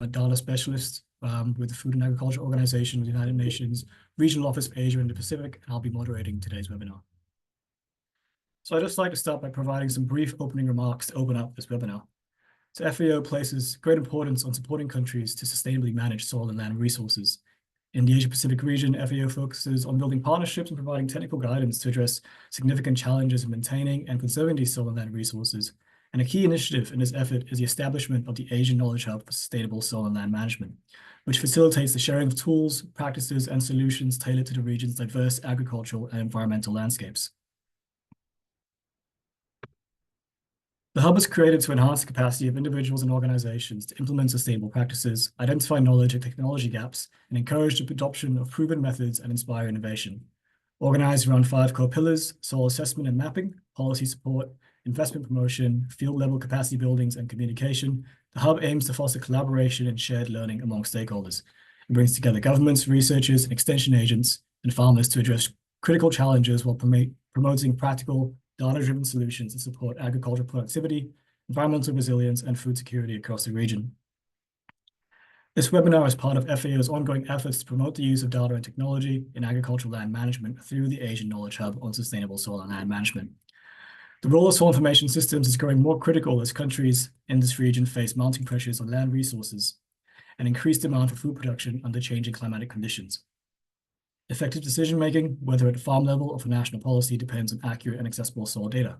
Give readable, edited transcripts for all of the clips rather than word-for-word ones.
a data specialist with the Food and Agriculture Organization of the United Nations, Regional Office for Asia and the Pacific, and I'll be moderating today's webinar. So I'd just like to start by providing some brief opening remarks to open up this webinar. So FAO places great importance on supporting countries to sustainably manage soil and land resources. In the Asia-Pacific region, FAO focuses on building partnerships and providing technical guidance to address significant challenges in maintaining and conserving these soil and land resources. And a key initiative in this effort is the establishment of the Asian Knowledge Hub for Sustainable Soil and Land Management, which facilitates the sharing of tools, practices, and solutions tailored to the region's diverse agricultural and environmental landscapes. The Hub is created to enhance the capacity of individuals and organizations to implement sustainable practices, identify knowledge and technology gaps, and encourage the adoption of proven methods and inspire innovation. Organized around 5 core pillars: soil assessment and mapping, policy support, investment promotion, field-level capacity buildings, and communication, the Hub aims to foster collaboration and shared learning among stakeholders. It brings together governments, researchers, and extension agents, and farmers to address critical challenges while promoting practical, data-driven solutions to support agricultural productivity, environmental resilience, and food security across the region. This webinar is part of FAO's ongoing efforts to promote the use of data and technology in agricultural land management through the Asian Knowledge Hub on sustainable soil and land management. The role of soil information systems is growing more critical as countries in this region face mounting pressures on land resources and increased demand for food production under changing climatic conditions. Effective decision-making, whether at the farm level or for national policy, depends on accurate and accessible soil data.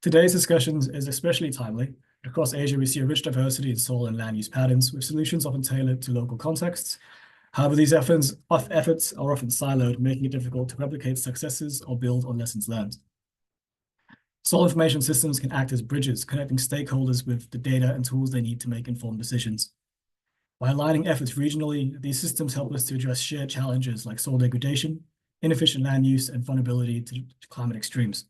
Today's discussion is especially timely. Across Asia, we see a rich diversity in soil and land use patterns, with solutions often tailored to local contexts. However, these efforts are often siloed, making it difficult to replicate successes or build on lessons learned. Soil information systems can act as bridges, connecting stakeholders with the data and tools they need to make informed decisions. By aligning efforts regionally, these systems help us to address shared challenges like soil degradation, inefficient land use, and vulnerability to climate extremes.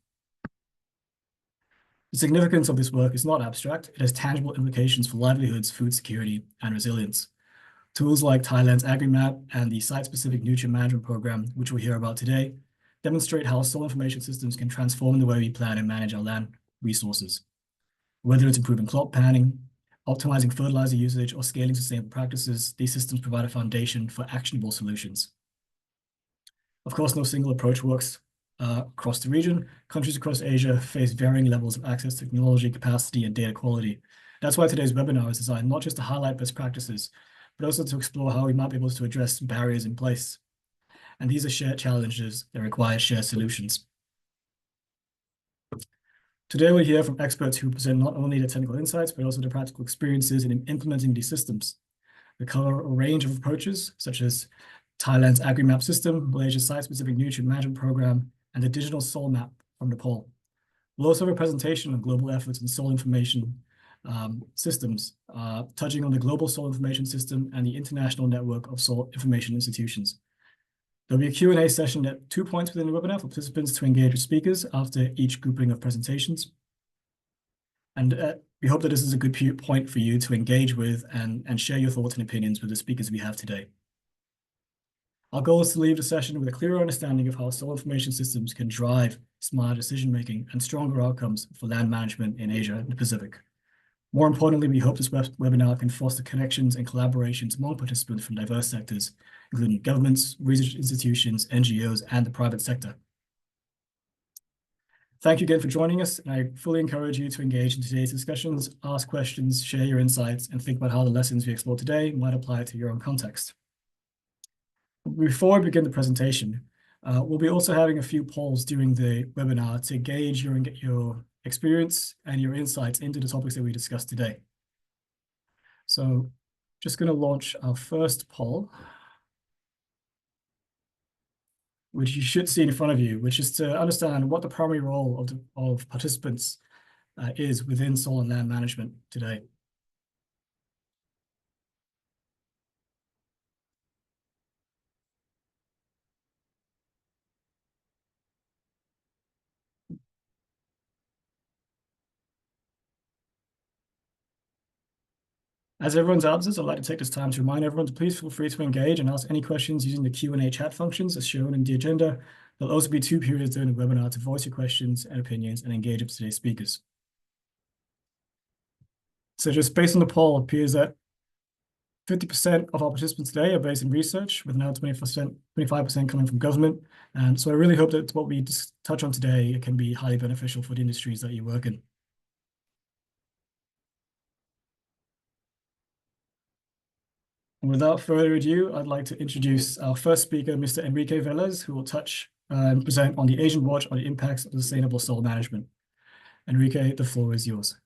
The significance of this work is not abstract. It has tangible implications for livelihoods, food security, and resilience. Tools like Thailand's AgriMap and the Site-Specific Nutrient Management Program, which we'll hear about today, demonstrate how soil information systems can transform the way we plan and manage our land resources. Whether it's improving crop planning, optimizing fertilizer usage, or scaling sustainable practices, these systems provide a foundation for actionable solutions. Of course, no single approach works across the region. Countries across Asia face varying levels of access to technology, capacity, and data quality. That's why today's webinar is designed not just to highlight best practices, but also to explore how we might be able to address barriers in place. And these are shared challenges that require shared solutions. Today, we'll hear from experts who present not only the technical insights, but also the practical experiences in implementing these systems. They cover a range of approaches, such as Thailand's AgriMap system, Malaysia's Site-Specific Nutrient Management Program, and the digital soil map from Nepal. We'll also have a presentation on global efforts in soil information systems, touching on the Global Soil Information System and the International Network of Soil Information Institutions. There'll be a Q&A session at 2 points within the webinar for participants to engage with speakers after each grouping of presentations. And we hope that this is a good point for you to engage with and share your thoughts and opinions with the speakers we have today. Our goal is to leave the session with a clearer understanding of how soil information systems can drive smarter decision-making and stronger outcomes for land management in Asia and the Pacific. More importantly, we hope this webinar can foster connections and collaborations among participants from diverse sectors, including governments, research institutions, NGOs, and the private sector. Thank you again for joining us, and I fully encourage you to engage in today's discussions, ask questions, share your insights, and think about how the lessons we explore today might apply to your own context. Before we begin the presentation, we'll be also having a few polls during the webinar to gauge your experience and your insights into the topics that we discussed today. So just going to launch our first poll, which you should see in front of you, which is to understand what the primary role of participants is within soil and land management today. As everyone's answers, I'd like to take this time to remind everyone to please feel free to engage and ask any questions using the Q&A chat functions as shown in the agenda. There'll also be 2 periods during the webinar to voice your questions and opinions and engage with today's speakers. So just based on the poll, it appears that 50% of our participants today are based in research, with now 25% coming from government. And so I really hope that what we just touch on today can be highly beneficial for the industries that you work in. And without further ado, I'd like to introduce our first speaker, Mr. Enrique Velez, who will touch and present on the Asian Watch on the impacts of sustainable soil management. Enrique, the floor is yours.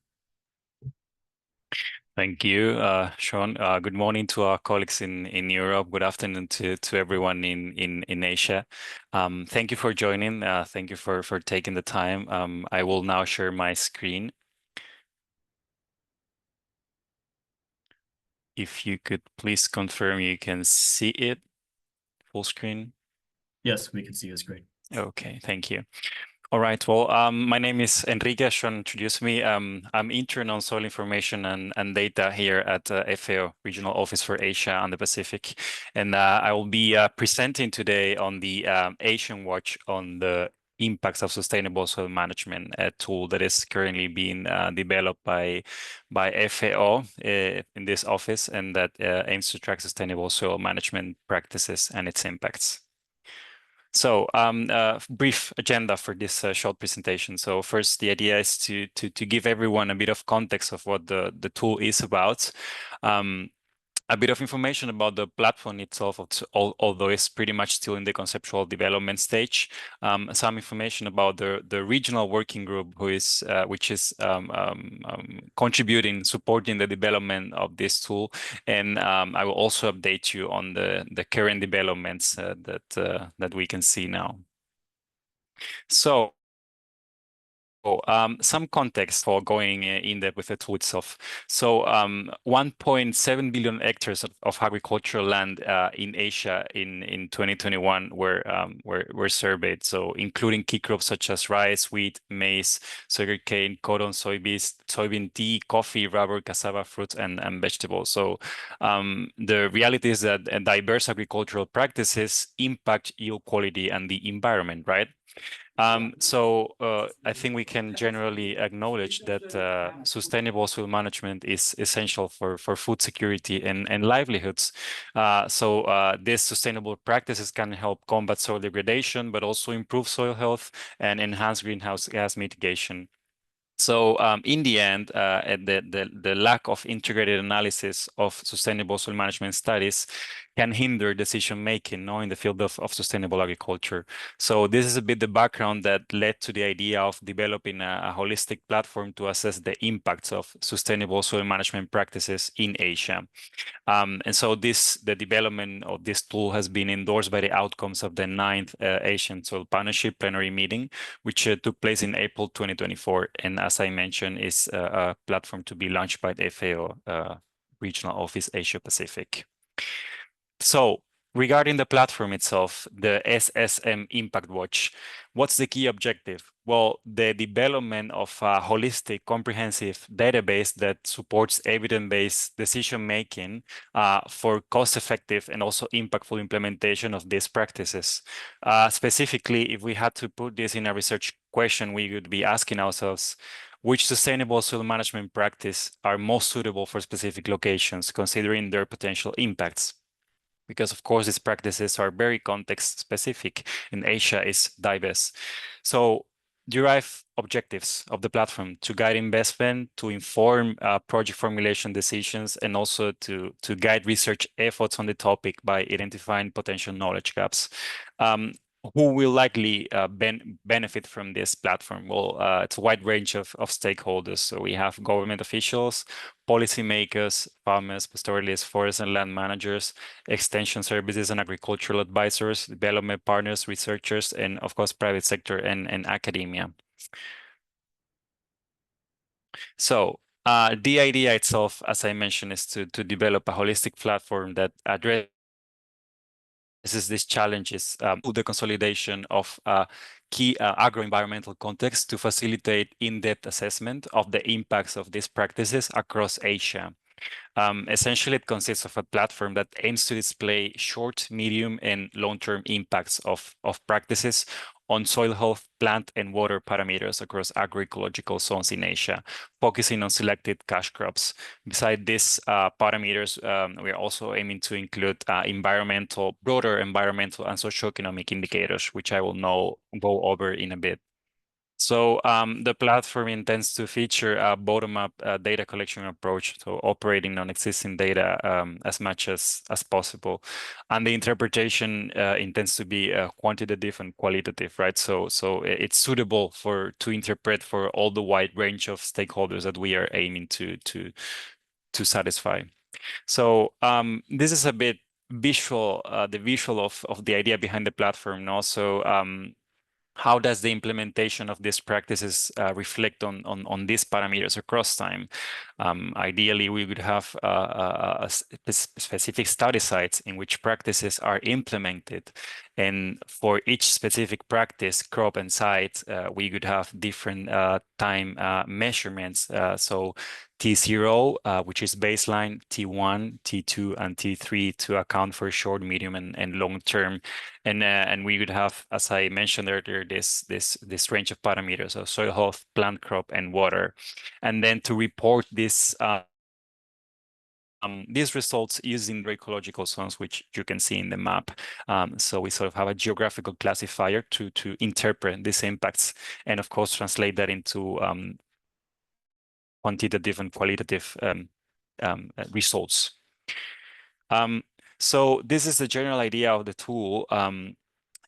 Thank you, Sean. Good morning to our colleagues in Europe. Good afternoon to everyone in Asia. Thank you for joining. Thank you for taking the time. I will now share my screen. If you could please confirm you can see it, full screen. Yes, we can see your screen. Okay, thank you. All right. Well, my name is Enrique. Sean introduced me. I'm intern on soil information and data here at FAO, Regional Office for Asia and the Pacific. And I will be presenting today on the Asian Watch on the impacts of sustainable soil management, a tool that is currently being developed by FAO in this office, and that aims to track sustainable soil management practices and its impacts. So brief agenda for this short presentation. So first, the idea is to give everyone a bit of context of what the tool is about. A bit of information about the platform itself, although it's pretty much still in the conceptual development stage. Some information about the regional working group, which is contributing, supporting the development of this tool, and I will also update you on the current developments that we can see now. So, some context for going in depth with the tool itself. So 1.7 billion hectares of agricultural land in Asia in 2021 were surveyed. So including key crops such as rice, wheat, maize, sugarcane, cotton, soybean, tea, coffee, rubber, cassava, fruits, and vegetables. So the reality is that diverse agricultural practices impact yield quality and the environment, right? I think we can generally acknowledge that sustainable soil management is essential for food security and livelihoods. These sustainable practices can help combat soil degradation, but also improve soil health and enhance greenhouse gas mitigation. So in the end, the lack of integrated analysis of sustainable soil management studies can hinder decision-making in the field of sustainable agriculture. So this is a bit the background that led to the idea of developing a holistic platform to assess the impacts of sustainable soil management practices in Asia. And so the development of this tool has been endorsed by the outcomes of the 9th Asian Soil Partnership plenary meeting, which took place in April 2024. And as I mentioned, is a platform to be launched by the FAO Regional Office Asia Pacific. So regarding the platform itself, the SSM Impact Watch, what's the key objective? Well, the development of a holistic, comprehensive database that supports evidence-based decision-making for cost-effective and also impactful implementation of these practices. Specifically, if we had to put this in a research question, we would be asking ourselves, which sustainable soil management practice are most suitable for specific locations, considering their potential impacts? Because of course these practices are very context specific, and Asia is diverse. So derive objectives of the platform to guide investment, to inform project formulation decisions, and also to guide research efforts on the topic by identifying potential knowledge gaps. Who will likely benefit from this platform? Well, it's a wide range of stakeholders. So we have government officials, policymakers, farmers, pastoralists, forest and land managers, extension services and agricultural advisors, development partners, researchers, and of course, private sector and academia. So the idea itself, as I mentioned, is to develop a holistic platform that addresses these challenges to the consolidation of key agro-environmental context to facilitate in-depth assessment of the impacts of these practices across Asia. Essentially, it consists of a platform that aims to display short, medium, and long-term impacts of practices on soil health, plant and water parameters across agroecological zones in Asia, focusing on selected cash crops. Beside these parameters, we are also aiming to include broader environmental and socioeconomic indicators, which I will now go over in a bit. So the platform intends to feature a bottom-up data collection approach, so operating on existing data as much as possible. And the interpretation intends to be quantitative and qualitative, right? So it's suitable to interpret for all the wide range of stakeholders that we are aiming to satisfy. So this is a bit visual, the visual of the idea behind the platform, and also how does the implementation of these practices reflect on these parameters across time? Ideally, we would have specific study sites in which practices are implemented. And for each specific practice, crop and site, we could have different time measurements. So T0, which is baseline, T1, T2, and T3 to account for short, medium, and long term. And we would have, as I mentioned earlier, this range of parameters of soil health, plant crop, and water. And then to report these results using the ecological zones, which you can see in the map. So we sort of have a geographical classifier to interpret these impacts, and of course translate that into quantitative and qualitative results. So this is the general idea of the tool.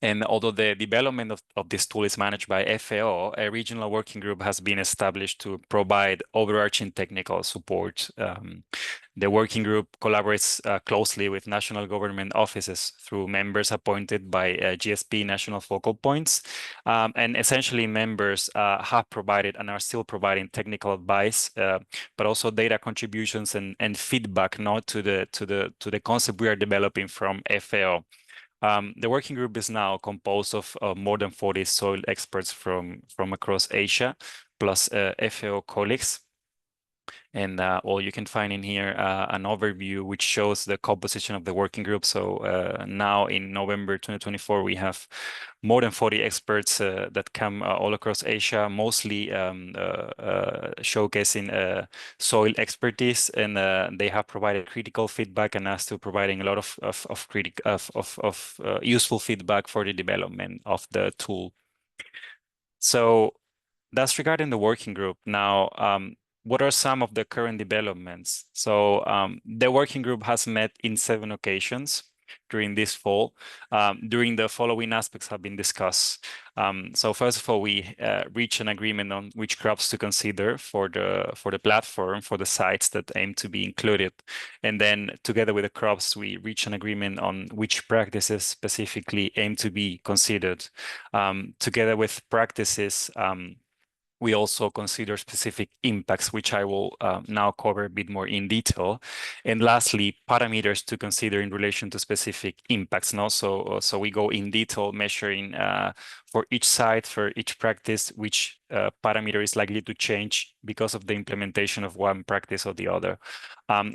And although the development of this tool is managed by FAO, a regional working group has been established to provide overarching technical support. The working group collaborates closely with national government offices through members appointed by GSP national focal points. And essentially members have provided and are still providing technical advice, but also data contributions and feedback to the concept we are developing from FAO. The working group is now composed of more than 40 soil experts from across Asia, plus FAO colleagues. And you can find in here an overview which shows the composition of the working group. So now in November 2024, we have more than 40 experts that come all across Asia, mostly showcasing soil expertise, and they have provided critical feedback and are still providing a lot of useful feedback for the development of the tool. So that's regarding the working group. Now, what are some of the current developments? So the working group has met in 7 occasions during this fall. During the following aspects have been discussed. So first of all, we reached an agreement on which crops to consider for the platform, for the sites that aim to be included. And then together with the crops, we reached an agreement on which practices specifically aim to be considered. Together with practices, we also consider specific impacts, which I will now cover a bit more in detail. And lastly, parameters to consider in relation to specific impacts. And also, so we go in detail measuring for each site, for each practice, which parameter is likely to change because of the implementation of one practice or the other.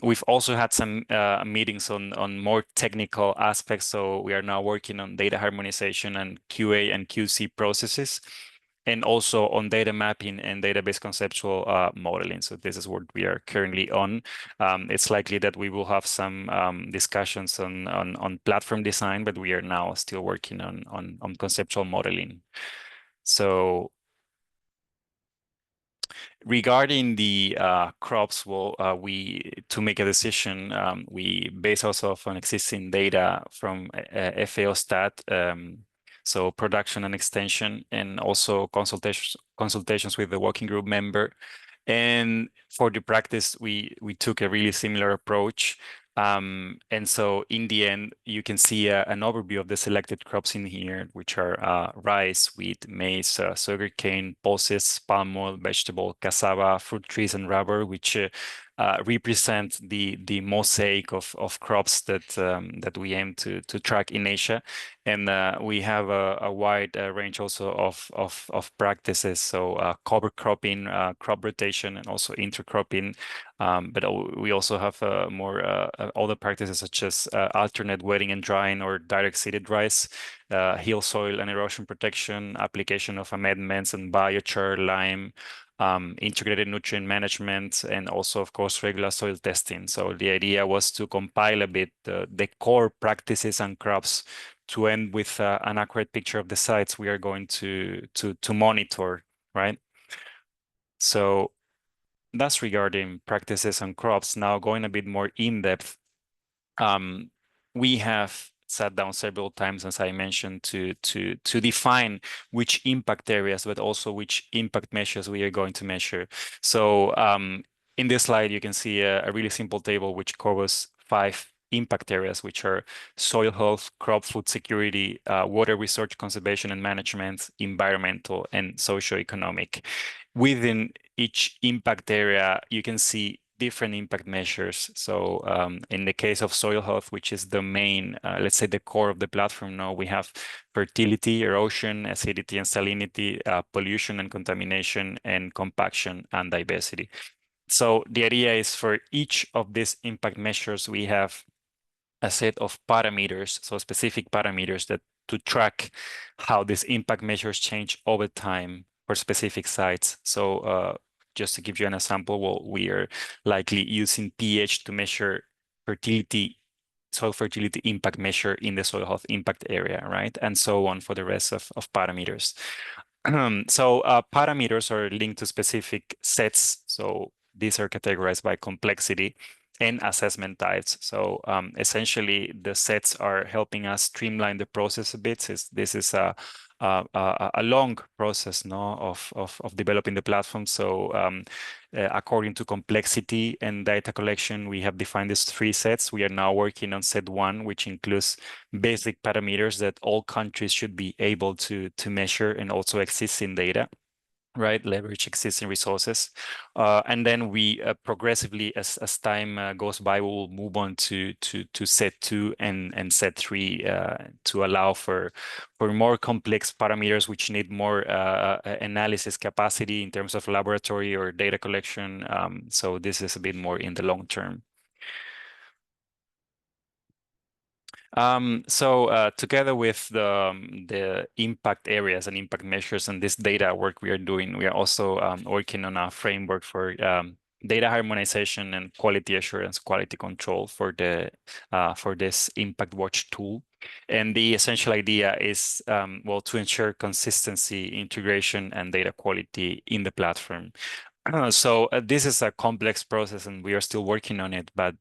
We've also had some meetings on more technical aspects. So we are now working on data harmonization and QA and QC processes, and also on data mapping and database conceptual modeling. So this is what we are currently on. It's likely that we will have some discussions on platform design, but we are now still working on conceptual modeling. So regarding the crops, to make a decision, we base ourselves on existing data from FAO Stat, so production and extension, and also consultations with the working group member. And for the practice, we took a really similar approach. And so in the end, you can see an overview of the selected crops in here, which are rice, wheat, maize, sugarcane, pulses, palm oil, vegetable, cassava, fruit trees, and rubber, which represent the mosaic of crops that we aim to track in Asia. And we have a wide range also of practices, so cover cropping, crop rotation, and also intercropping. But we also have more other practices such as alternate wetting and drying or direct seeded rice, hill soil and erosion protection, application of amendments and biochar, lime, integrated nutrient management, and also, of course, regular soil testing. So the idea was to compile a bit the core practices and crops to end with an accurate picture of the sites we are going to monitor, right? So that's regarding practices and crops. Now going a bit more in depth, we have sat down several times, as I mentioned, to define which impact areas, but also which impact measures we are going to measure. So in this slide, you can see a really simple table which covers 5 impact areas, which are soil health, crop food security, water resource conservation and management, environmental, and socioeconomic. Within each impact area, you can see different impact measures. So in the case of soil health, which is the main, let's say the core of the platform now, we have fertility, erosion, acidity and salinity, pollution and contamination, and compaction and diversity. So the idea is for each of these impact measures, we have a set of parameters, so specific parameters that to track how these impact measures change over time for specific sites. So just to give you an example, well, we are likely using pH to measure fertility, soil fertility impact measure in the soil health impact area, right? And so on for the rest of parameters. So parameters are linked to specific sets. So these are categorized by complexity and assessment types. So essentially, the sets are helping us streamline the process a bit. This is a long process, no, of developing the platform. So according to complexity and data collection, we have defined these 3 sets. We are now working on set 1, which includes basic parameters that all countries should be able to measure and also existing data, right? Leverage existing resources. And then we progressively, as time goes by, we will move on to set 2 and set 3 to allow for more complex parameters which need more analysis capacity in terms of laboratory or data collection. So this is a bit more in the long term. So together with the impact areas and impact measures and this data work we are doing, we are also working on a framework for data harmonization and quality assurance, quality control for the for this Impact Watch tool. And the essential idea is, well, to ensure consistency, integration, and data quality in the platform. So this is a complex process and we are still working on it, but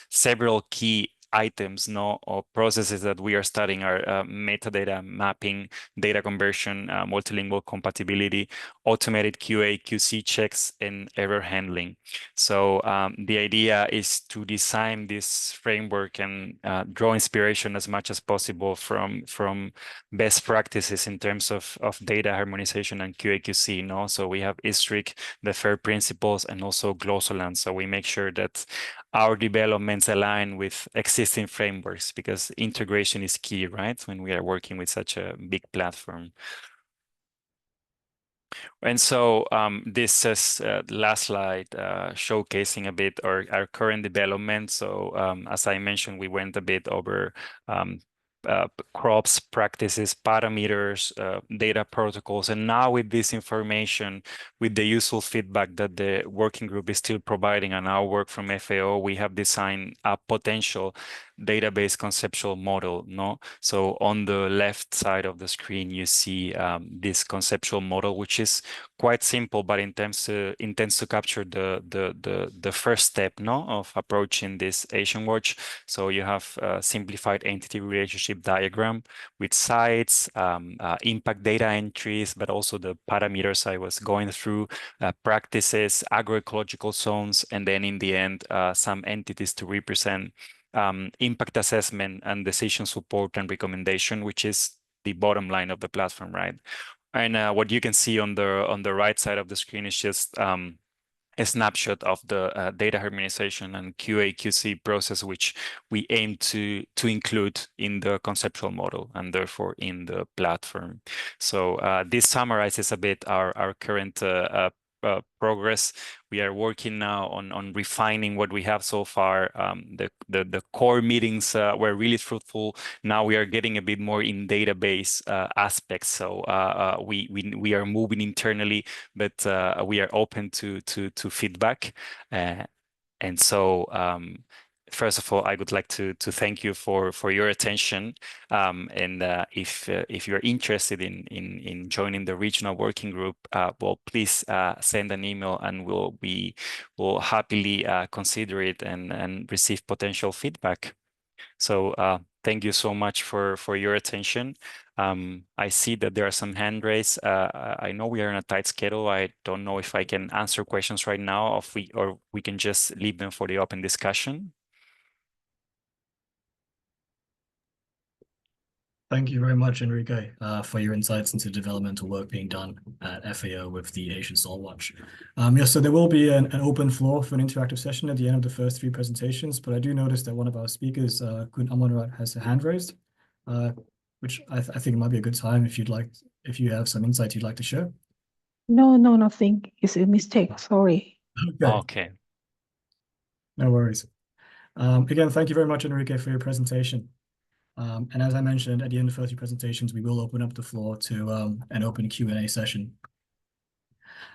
several key items, no, or processes that we are studying are metadata mapping, data conversion, multilingual compatibility, automated QA, QC checks, and error handling. So the idea is to design this framework and draw inspiration as much as possible from best practices in terms of data harmonization and QA, QC, no? So we have ISTRIC, the FAIR principles, and also Glossoland. So we make sure that our developments align with existing frameworks because integration is key, right? When we are working with such a big platform. And so this is the last slide showcasing a bit our current development. So as I mentioned, we went a bit over crops, practices, parameters, data protocols. And now with this information, with the useful feedback that the working group is still providing and our work from FAO, we have designed a potential database conceptual model, no? So on the left side of the screen, you see this conceptual model, which is quite simple, but intends to capture the first step, no, of approaching this Asian watch. So you have a simplified entity relationship diagram with sites, impact data entries, but also the parameters I was going through, practices, agroecological zones, and then in the end, some entities to represent impact assessment and decision support and recommendation, which is the bottom line of the platform, right? And what you can see on the right side of the screen is just a snapshot of the data harmonization and QA/QC process, which we aim to include in the conceptual model and therefore in the platform. So this summarizes a bit our current progress. We are working now on refining what we have so far. The core meetings were really fruitful. Now we are getting a bit more in database aspects. So we are moving internally, but we are open to feedback. And so first of all, I would like to thank you for your attention. And if you're interested in joining the regional working group, well, please send an email, and we'll happily consider it and receive potential feedback. So thank you so much for your attention. I see that there are some hand raised. I know we are on a tight schedule. I don't know if I can answer questions right now, or we can just leave them for the open discussion. Thank you very much, Enrique, for your insights into developmental work being done at FAO with the Asian Soil Watch. Yes, so there will be an open floor for an interactive session at the end of the first 3 presentations, but I do notice that one of our speakers, Kun Amonrat, has a hand raised, which I think might be a good time if you have some insights you'd like to share. No, nothing. It's a mistake. Sorry. Okay. No worries. Again, thank you very much, Enrique, for your presentation. And as I mentioned, at the end of the first 3 presentations, we will open up the floor to an open Q&A session.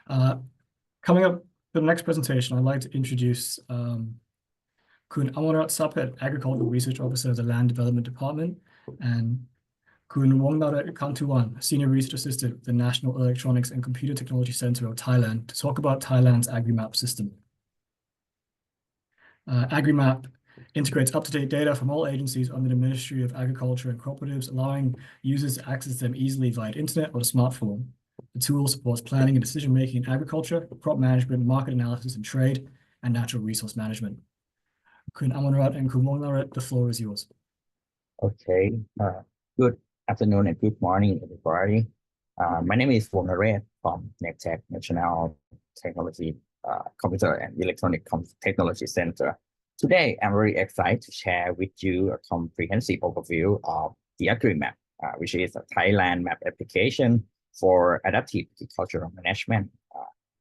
Coming up for the next presentation, I'd like to introduce Kun Amonrat Sapet, Agricultural Research Officer of the Land Development Department, and Kun Wongnarat Kantuwan, Senior Research Assistant at the National Electronics and Computer Technology Center of Thailand, to talk about Thailand's AgriMap system. AgriMap integrates up-to-date data from all agencies under the Ministry of Agriculture and Cooperatives, allowing users to access them easily via internet or the smartphone. The tool supports planning and decision-making in agriculture, crop management, market analysis and trade, and natural resource management. Kun Amonrat and Kun Wongnarat, the floor is yours. Okay, good afternoon and good morning, everybody. My name is Wongnarat from NECTEC, National Technology, Computer and Electronic Technology Center. Today, I'm very excited to share with you a comprehensive overview of the AgriMap, which is a Thailand map application for adaptive agricultural management.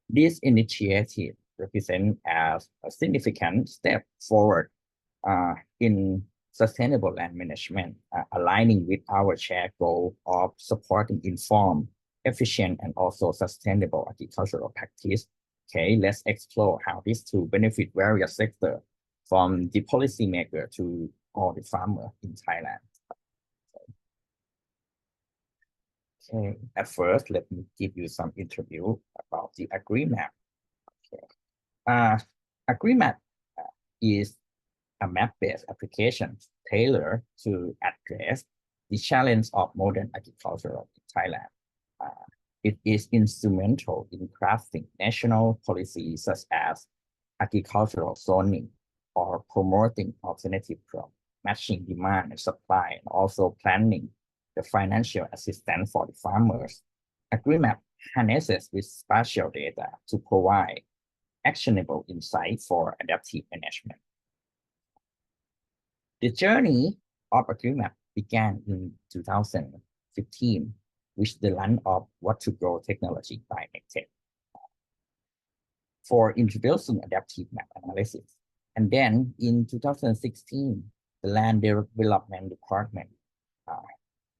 This initiative represents as a significant step forward in sustainable land management, aligning with our shared goal of supporting informed, efficient, and also sustainable agricultural practice. Okay, let's explore how this tool benefit various sectors, from the policymaker to all the farmers in Thailand. Okay, at first, let me give you some interview about the AgriMap. Okay, AgriMap is a map-based application tailored to address the challenge of modern agriculture in Thailand. It is instrumental in crafting national policies such as agricultural zoning or promoting alternative crop, matching demand and supply, and also planning the financial assistance for the farmers. AgriMap harnesses with spatial data to provide actionable insight for adaptive management. The journey of AgriMap began in 2015 with the launch of What2Grow technology by NECTEC for introducing adaptive map analysis. And then in 2016, the Land Development Department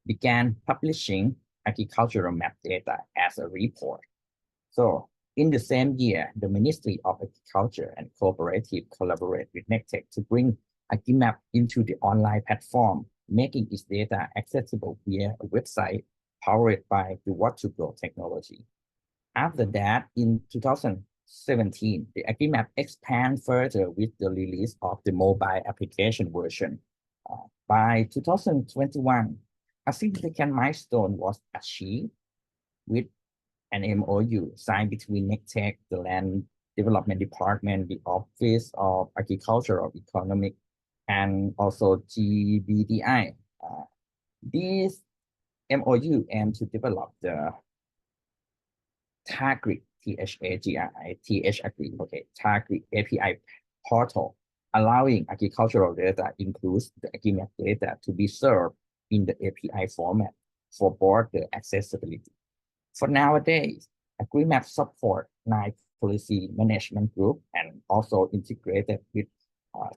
began publishing agricultural map data as a report. So in the same year, the Ministry of Agriculture and Cooperative collaborated with NECTEC to bring AgriMap into the online platform, making its data accessible via a website powered by the What2Grow technology. After that, in 2017, the AgriMap expanded further with the release of the mobile application version. By 2021, a significant milestone was achieved with an MOU signed between NECTEC, the Land Development Department, the Office of Agricultural Economic, and also GBDI. This MOU aimed to develop the target THAGRI, okay, TAGRI API portal, allowing agricultural data, includes the AgriMap data, to be served in the API format for both the accessibility. For nowadays, AgriMap support 9 policy management group and also integrated with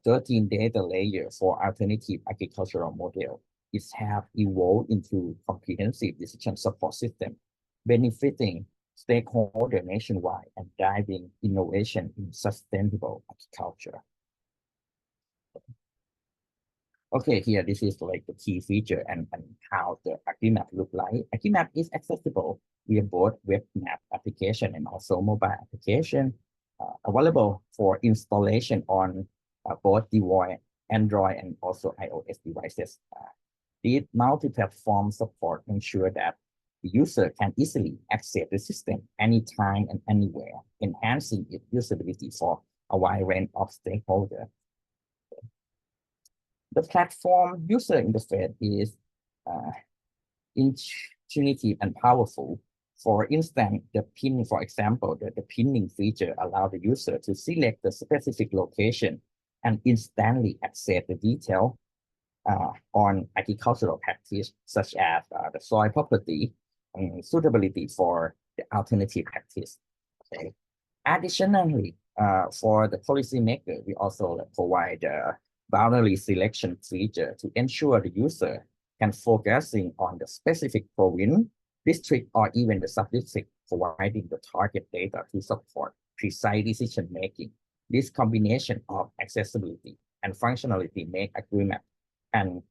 13 data layers for alternative agricultural model. It have evolved into comprehensive decision support system, benefiting stakeholders nationwide and driving innovation in sustainable agriculture. Okay, here this is like the key feature and how the AgriMap look like. AgriMap is accessible via both web map application and also mobile application, available for installation on both device, Android and also iOS devices. These multi-platform support ensure that the user can easily access the system anytime and anywhere, enhancing its usability for a wide range of stakeholders. The platform user interface is intuitive and powerful. For instance, the pin, for example, the pinning feature allows the user to select the specific location and instantly access the detail on agricultural practice, such as the soil property and suitability for the alternative practice. Okay. Additionally, for the policymaker, we also provide boundary selection feature to ensure the user can focusing on the specific province, district, or even the sub-district, providing the target data to support precise decision making. This combination of accessibility and functionality make AgriMap an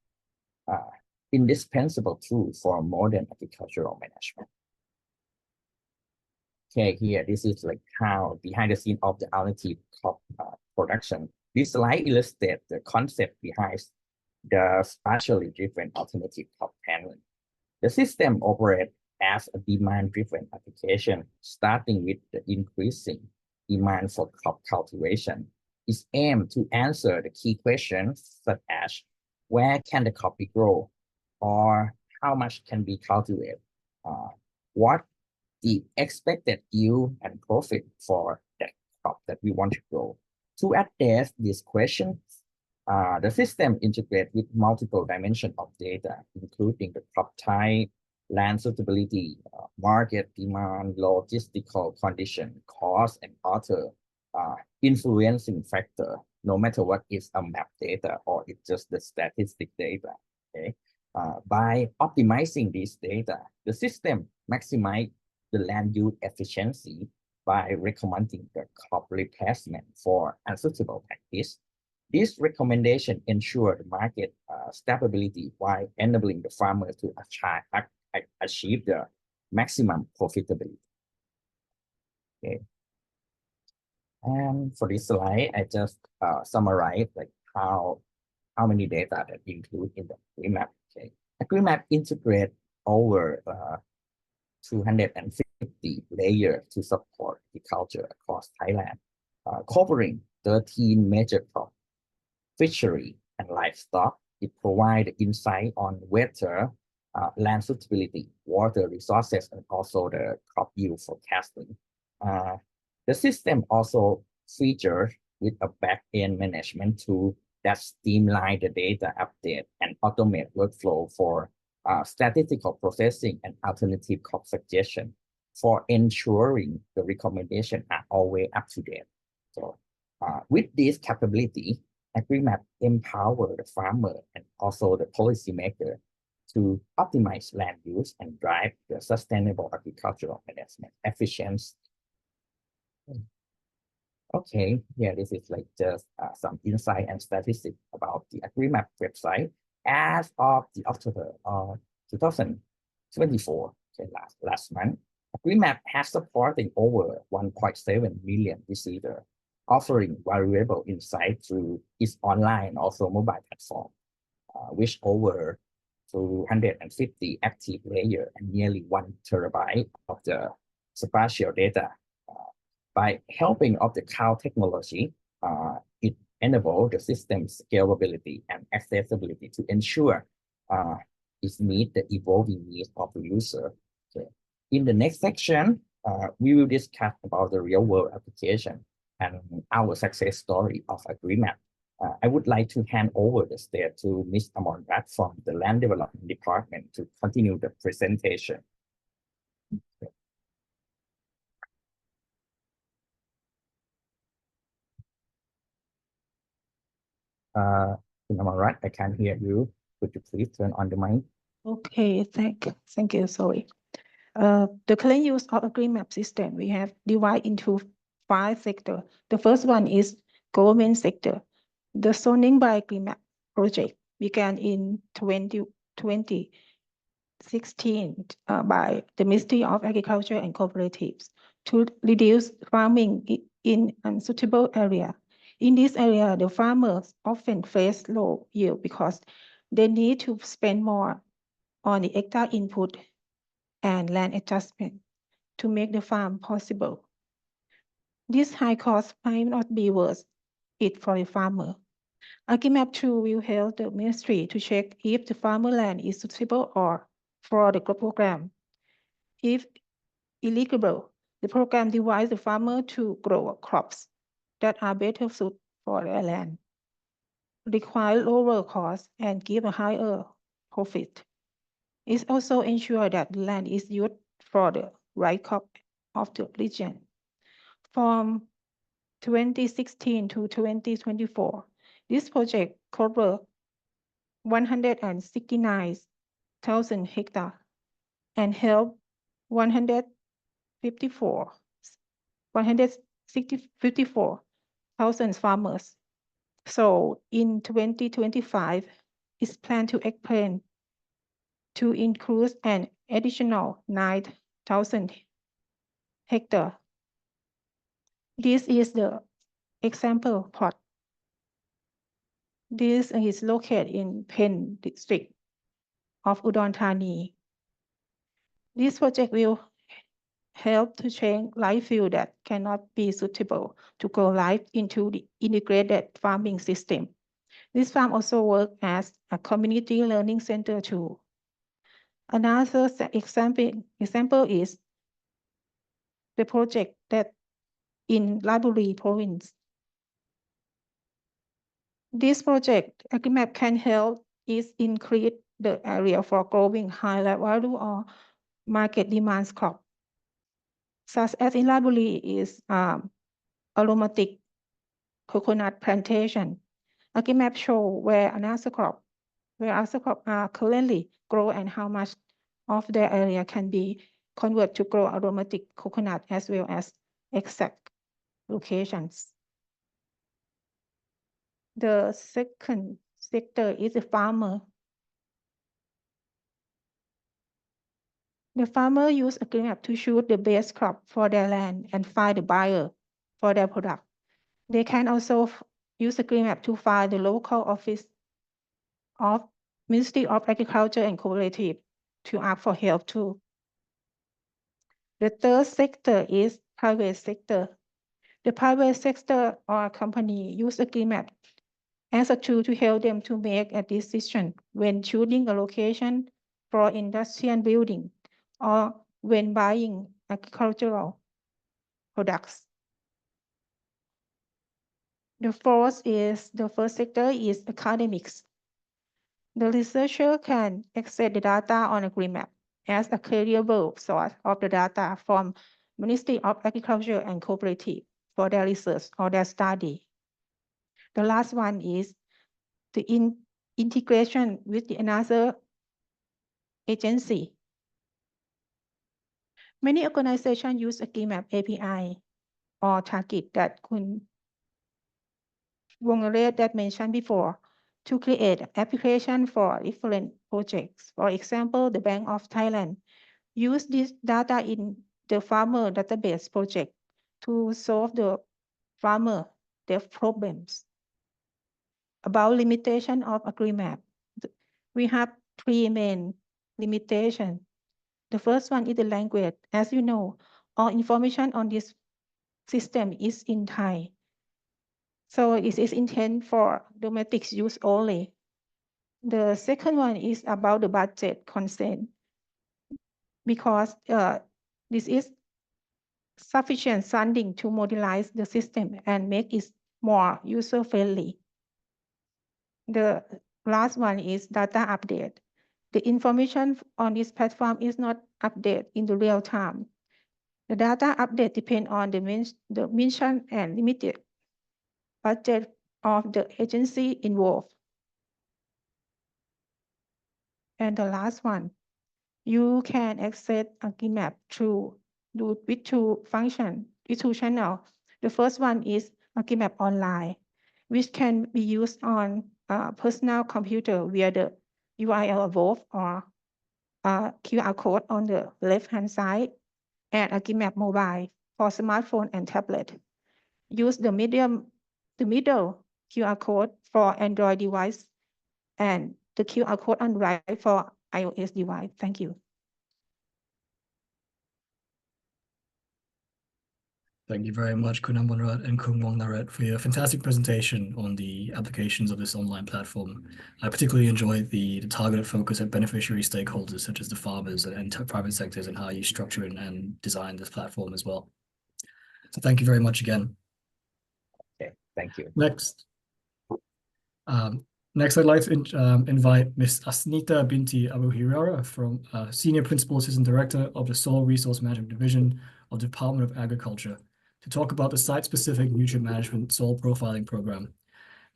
indispensable tool for modern agricultural management. Okay, here this is like how behind the scene of the alternative crop production. This slide illustrates the concept behind the spatially driven alternative crop handling. The system operates as a demand-driven application, starting with the increasing demand for crop cultivation. It's aimed to answer the key questions such as where can the crop be grown, or how much can be cultivated, what the expected yield and profit for that crop that we want to grow. To address this question, the system integrates with multiple dimensions of data, including the crop type, land suitability, market demand, logistical condition, cost, and other influencing factor, no matter what is a map data or it's just the statistic data. Okay, by optimizing this data, the system maximizes the land use efficiency by recommending the crop replacement for unsuitable practice. This recommendation ensures the market stability while enabling the farmer to achieve the maximum profitability. Okay. And for this slide, I just summarize like how many data that include in the AgriMap. Okay. AgriMap integrate over 250 layers to support agriculture across Thailand, covering 13 major crops, fishery, and livestock. It provides insight on weather, land suitability, water resources, and also the crop yield forecasting. The system also features with a back-end management tool that streamline the data update and automate workflow for statistical processing and alternative crop suggestion for ensuring the recommendations are always up to date. So with this capability, AgriMap empower the farmer and also the policymaker to optimize land use and drive the sustainable agricultural management efficiency. Okay, yeah, this is like just some insight and statistics about the AgriMap website. As of the October 2024, okay, last month, AgriMap has supported over 1.7 million visitors, offering valuable insight through its online and also mobile platform, which over 250 active layers and nearly 1 terabyte of the spatial data. By helping of the cloud technology, it enables the system's scalability and accessibility to ensure it meets the evolving needs of the user. Okay. In the next section, we will discuss about the real world application and our success story of AgriMap. I would like to hand over the stage to Ms. Amon Rat from the Land Development Department to continue the presentation. Amon Rat, I can't hear you. Could you please turn on the mic? Okay, thank you, sorry. The current use of AgriMap system, we have divided into 5 sectors. The first one is government sector. The zoning by AgriMap project began in 2016 by the Ministry of Agriculture and Cooperatives to reduce farming in unsuitable area. In this area, the farmers often face low yield because they need to spend more on the hectare input and land adjustment to make the farm possible. This high cost might not be worth it for the farmer. AgriMap 2 will help the ministry to check if the farmer land is suitable or for the program. If eligible, the program divides the farmer to grow crops that are better suited for their land, require lower costs, and give a higher profit. It also ensures that the land is used for the right crop of the region. From 2016 to 2024, this project covered 169,000 hectares and helped 154,000 farmers. So in 2025, it's planned to expand to include an additional 9,000 hectares. This is the example plot. This is located in Pen district of Udon Thani. This project will help to change live field that cannot be suitable to go live into the integrated farming system. This farm also works as a community learning center too. Another example is the project that in Library province. This project, AgriMap can help is increase the area for growing high value or market demands crop. Such as in Library is aromatic coconut plantation. AgriMap show where other crops are currently grow and how much of their area can be converted to grow aromatic coconut as well as exact locations. The second sector is the farmer. The farmer use AgriMap to choose the best crop for their land and find the buyer for their product. They can also use AgriMap to find the local office of Ministry of Agriculture and Cooperative to ask for help too. The third sector is private sector. The private sector or company use AgriMap as a tool to help them to make a decision when choosing a location for industrial building or when buying agricultural products. The first sector is academics. The researcher can access the data on AgriMap as a reliable source of the data from Ministry of Agriculture and Cooperative for their research or their study. The last one is the integration with another agency. Many organizations use AgriMap API or target that Kun Wongare that mentioned before to create application for different projects. For example, the Bank of Thailand use this data in the farmer database project to solve the farmer their problems. About limitation of AgriMap, we have 3 main limitations. The first one is the language. As you know, all information on this system is in Thai. So it is intended for domestic use only. The second one is about the budget constraint because this is sufficient funding to modernize the system and make it more user-friendly. The last one is data update. The information on this platform is not updated in the real time. The data update depends on the mission and limited budget of the agency involved. And the last one, you can access ArchiMap with two functions, with two channels. The first one is ArchiMap Online, which can be used on a personal computer via the URL above or QR code on the left-hand side, and ArchiMap Mobile for smartphone and tablet. Use the middle QR code for Android device and the QR code on the right for iOS device. Thank you. Thank you very much, Khun Ambanrat and Khun Wongnarat, for your fantastic presentation on the applications of this online platform. I particularly enjoyed the targeted focus at beneficiary stakeholders such as the farmers and private sectors and how you structure and design this platform as well. So thank you very much again. Okay, thank you. Next, I'd like to invite Ms. Asnita Binti Abu Hirara from Senior Principal Assistant Director of the Soil Resource Management Division of the Department of Agriculture to talk about the site-specific nutrient management soil profiling program.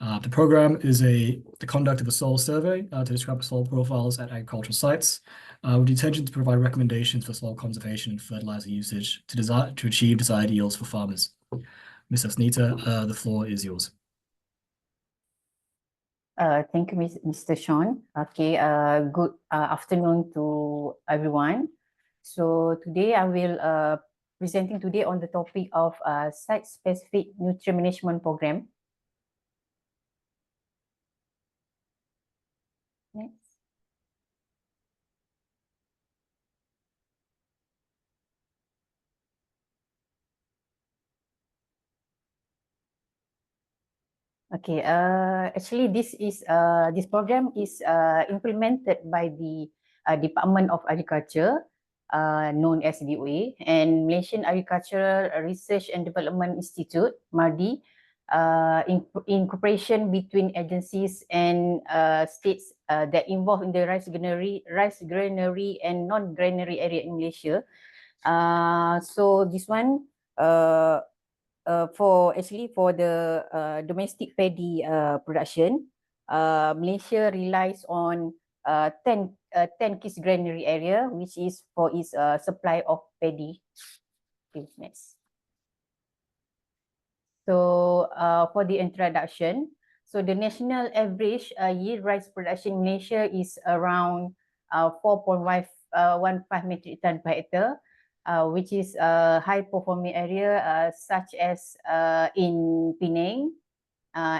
The program is the conduct of a soil survey to describe soil profiles at agricultural sites with the intention to provide recommendations for soil conservation and fertilizer usage to achieve desired yields for farmers. Ms. Asnita, the floor is yours. Thank you, Mr. Sean. Okay, good afternoon to everyone. So today I will presenting today on the topic of site-specific nutrient management program. Next. Okay, actually this program is implemented by the Department of Agriculture, known as DOA, and Malaysian Agricultural Research and Development Institute, MARDI, in cooperation between agencies and states that involved in the rice granary and non-granary area in Malaysia. So this one for the domestic paddy production, Malaysia relies on 10 kis granary area, which is for its supply of paddy. Okay, next. So for the introduction, so the national average yield rice production in Malaysia is around 4.15 metric ton per hectare, which is a high performing area such as in Penang,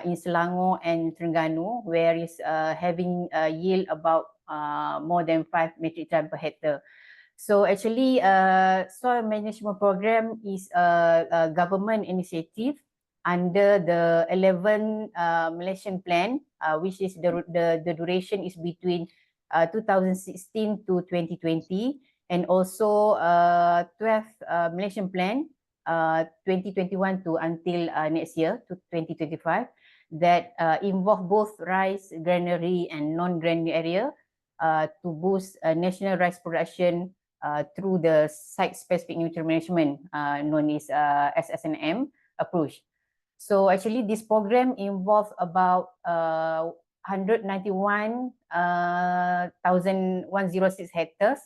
in Selangor and Terengganu, where is having a yield about more than 5 metric ton per hectare. So actually, soil management program is a government initiative under the 11 Malaysian plan, which is the duration is between 2016 to 2020, and also 12 Malaysian plan 2021 to until next year to 2025 that involve both rice granary and non-granary area to boost national rice production through the site-specific nutrient management known as SSNM approach. So actually this program involves about 191,106 hectares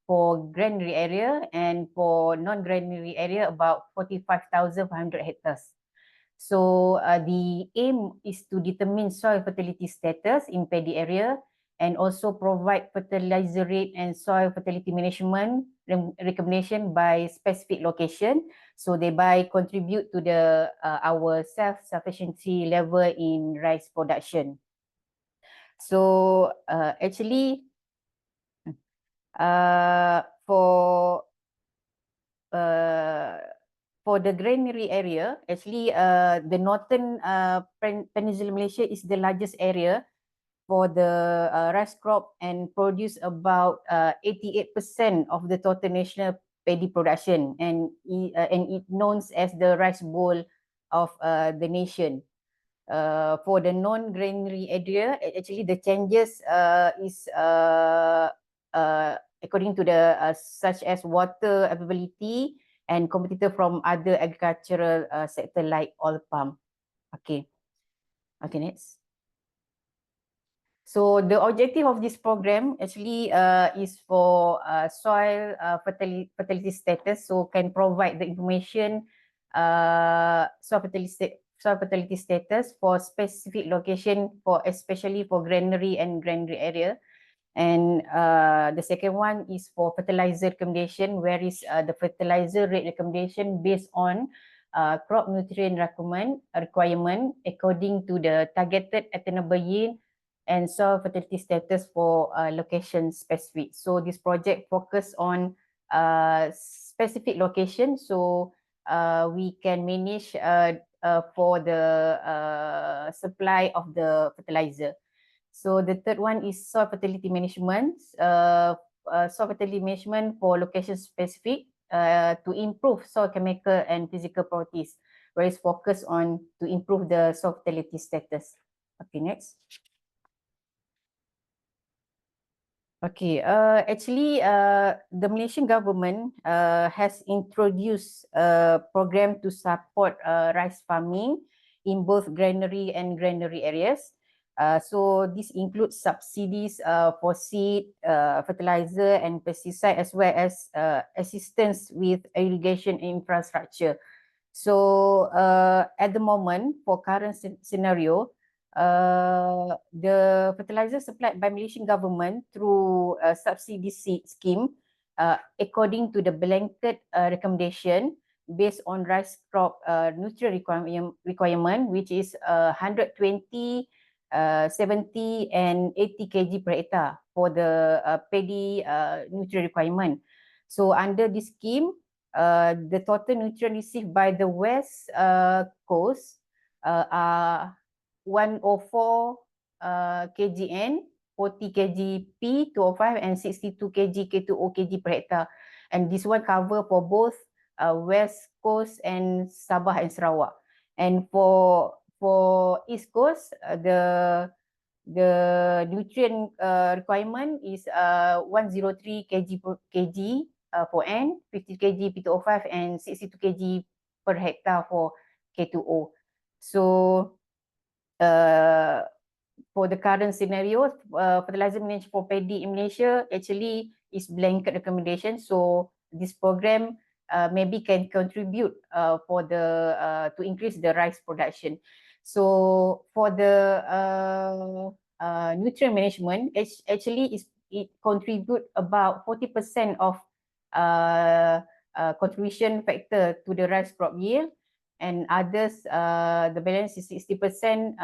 for granary area, and for non-granary area about 45,500 hectares. So the aim is to determine soil fertility status in paddy area and also provide fertilizer rate and soil fertility management recommendation by specific location, so thereby contribute to the our self-sufficiency level in rice production. So actually for the granary area, actually the northern Peninsula Malaysia is the largest area for the rice crop and produce about 88% of the total national paddy production, and it known as the rice bowl of the nation. For the non-granary area, actually the changes is according to the such as water availability and competitor from other agricultural sector like oil palm. Okay. Okay, next. So the objective of this program actually is for soil fertility status, so can provide the information soil fertility status for specific location, for especially for granary and granary area. And the second one is for fertilizer recommendation, where is the fertilizer rate recommendation based on crop nutrient requirement according to the targeted attainable yield and soil fertility status for location specific. So this project focus on specific location, so we can manage for the supply of the fertilizer. So the third one is soil fertility management. Soil fertility management for location specific to improve soil chemical and physical properties, whereas focus on to improve the soil fertility status. Okay, next. Okay, actually, the Malaysian government has introduced a program to support rice farming in both granary and granary areas. So this includes subsidies for seed, fertilizer and pesticide, as well as assistance with irrigation infrastructure. So at the moment, for current scenario, the fertilizer supplied by Malaysian government through a subsidy scheme, according to the blanket recommendation based on rice crop nutrient requirement, which is 120, 70 and 80 kg per hectare for the paddy nutrient requirement. So under this scheme, the total nutrient received by the West Coast are 104 kgN, 40 kg P2O5 and 62 kg K2O kg per hectare. And this one cover for both West Coast and Sabah and Sarawak. And for East Coast, the nutrient requirement is 103 kg per kg for N, 50 kg P2O5 and 62 kg per hectare for K2O. So for the current scenario, fertilizer management for paddy in Malaysia actually is blanket recommendation. So this program maybe can contribute for the to increase the rice production. So for the nutrient management, actually it contribute about 40% of contribution factor to the rice crop yield, and others the balance is 60%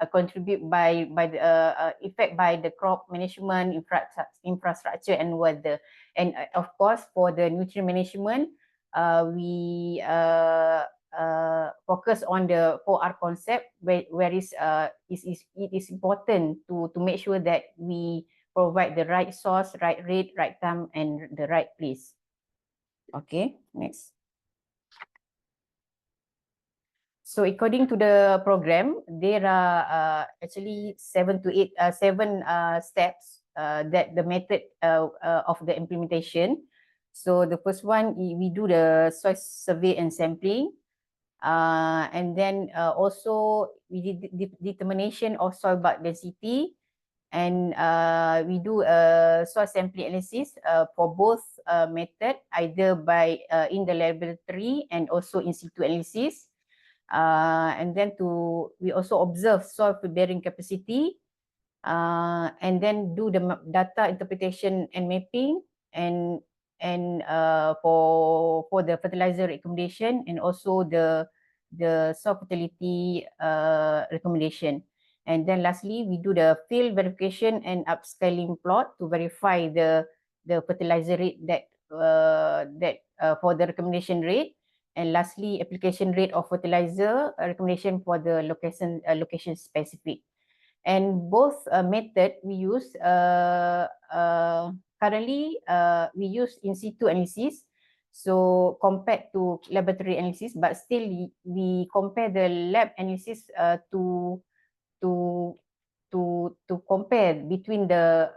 contribute by the effect by the crop management, infrastructure and weather. And of course for the nutrient management, we focus on the 4R concept, where it is important to make sure that we provide the right source, right rate, right time and the right place. Okay, next. So according to the program, there are actually 7 steps that the method of the implementation. So the first one, we do the soil survey and sampling, and then also we did determination of soil bulk density, and we do a soil sampling analysis for both method, either by in the laboratory and also in situ analysis. And then we also observe soil bearing capacity, and then do the data interpretation and mapping, and for the fertilizer recommendation, and also the soil fertility recommendation. And then lastly, we do the field verification and upscaling plot to verify the fertilizer rate that for the recommendation rate. And lastly, application rate of fertilizer recommendation for the location specific. And both method we use currently, we use in situ analysis. So compared to laboratory analysis, but still we compare the lab analysis to compare between the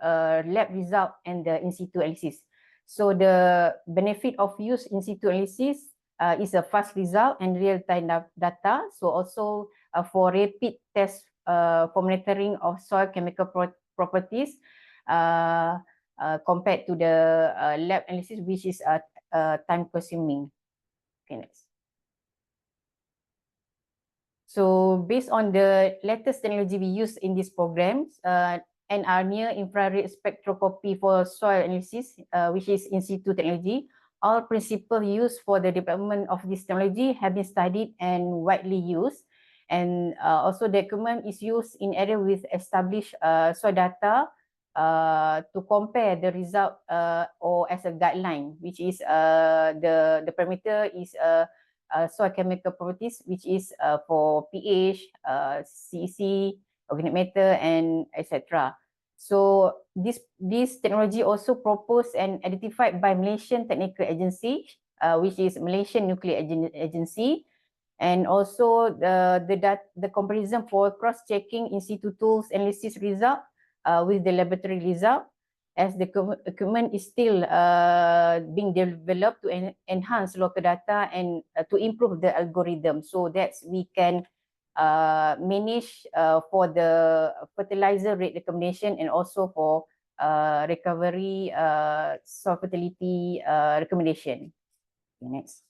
lab result and the in situ analysis. So the benefit of use in situ analysis is a fast result and real-time data. So also for rapid test for monitoring of soil chemical properties compared to the lab analysis, which is time consuming. Okay, next. So based on the latest technology we use in these programs and our near infrared spectroscopy for soil analysis, which is in situ technology, all principles used for the development of this technology have been studied and widely used. And also the equipment is used in area with established soil data to compare the result or as a guideline, which is the parameter is soil chemical properties, which is for pH, CEC, organic matter, and etc. So this technology also proposed and identified by Malaysian Technical Agency, which is Malaysian Nuclear Agency, and also the comparison for cross-checking in situ tools analysis result with the laboratory result, as the equipment is still being developed to enhance local data and to improve the algorithm, so that we can manage for the fertilizer rate recommendation and also for recovery soil fertility recommendation. Okay, next.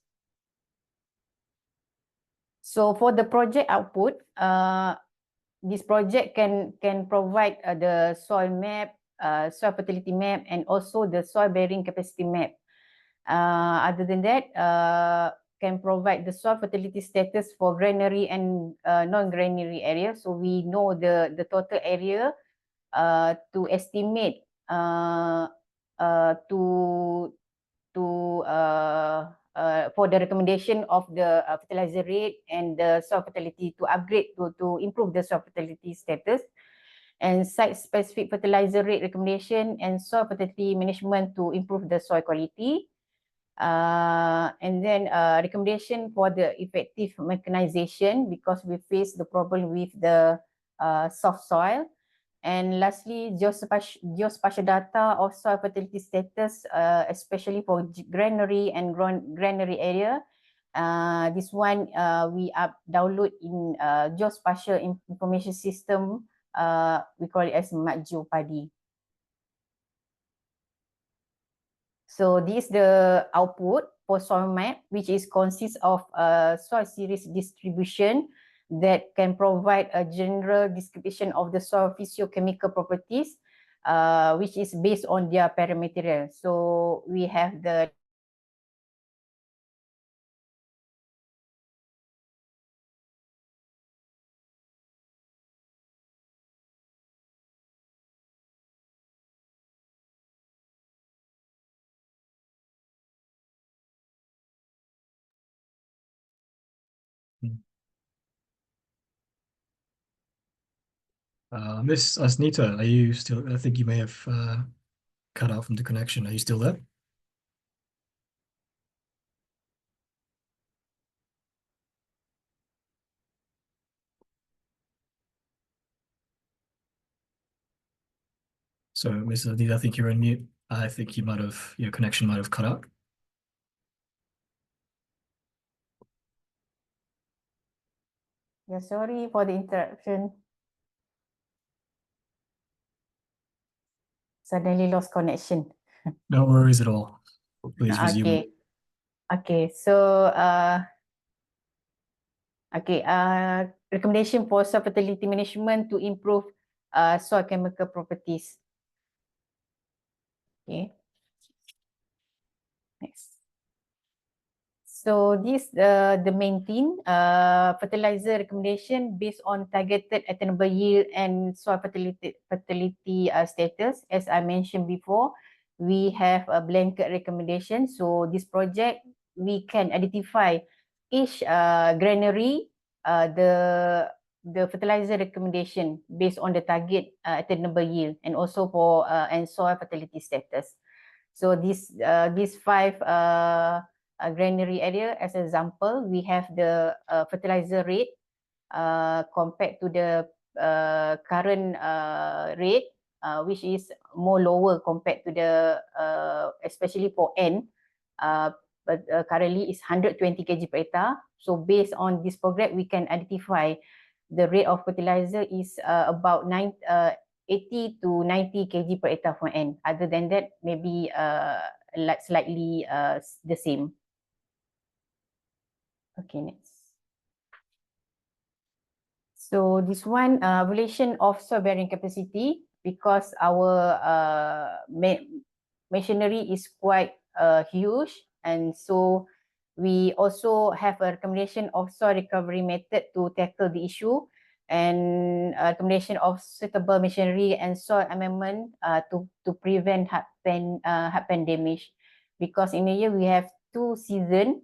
So for the project output, this project can provide the soil map, soil fertility map, and also the soil bearing capacity map. Other than that, can provide the soil fertility status for granary and non-granary area. So we know the total area to estimate for the recommendation of the fertilizer rate and the soil fertility to upgrade to improve the soil fertility status, and site-specific fertilizer rate recommendation and soil fertility management to improve the soil quality. And then recommendation for the effective mechanization, because we face the problem with the soft soil. And lastly, geospatial data of soil fertility status, especially for granary and granary area. This one we download in geospatial information system. We call it as MatGeoPadi. So this is the output for soil map, which is consists of soil series distribution that can provide a general description of the soil physiochemical properties, which is based on their parameter. So we have the Miss Asnita, are you still? I think you may have cut out from the connection. Are you still there? So, Miss Asnita, I think you're on mute. I think you might have, your connection might have cut out. Yeah, sorry for the interruption. Suddenly lost connection. No worries at all. Please resume. Okay. So recommendation for soil fertility management to improve soil chemical properties. Okay. Next. So this the main thing, fertilizer recommendation based on targeted attainable yield and soil fertility status. As I mentioned before, we have a blanket recommendation. So this project, we can identify each granary, the fertilizer recommendation based on the target attainable yield and also for and soil fertility status. So these five granary area, as an example, we have the fertilizer rate compared to the current rate, which is more lower compared to the especially for N, but currently is 120 kg per hectare. So based on this program, we can identify the rate of fertilizer is about 80 to 90 kg per hectare for N. Other than that, maybe like slightly the same. Okay, next. So this one, evaluation of soil bearing capacity, because our machinery is quite huge, and so we also have a recommendation of soil recovery method to tackle the issue, and a recommendation of suitable machinery and soil amendment to prevent hardpan damage, because in a year we have 2 seasons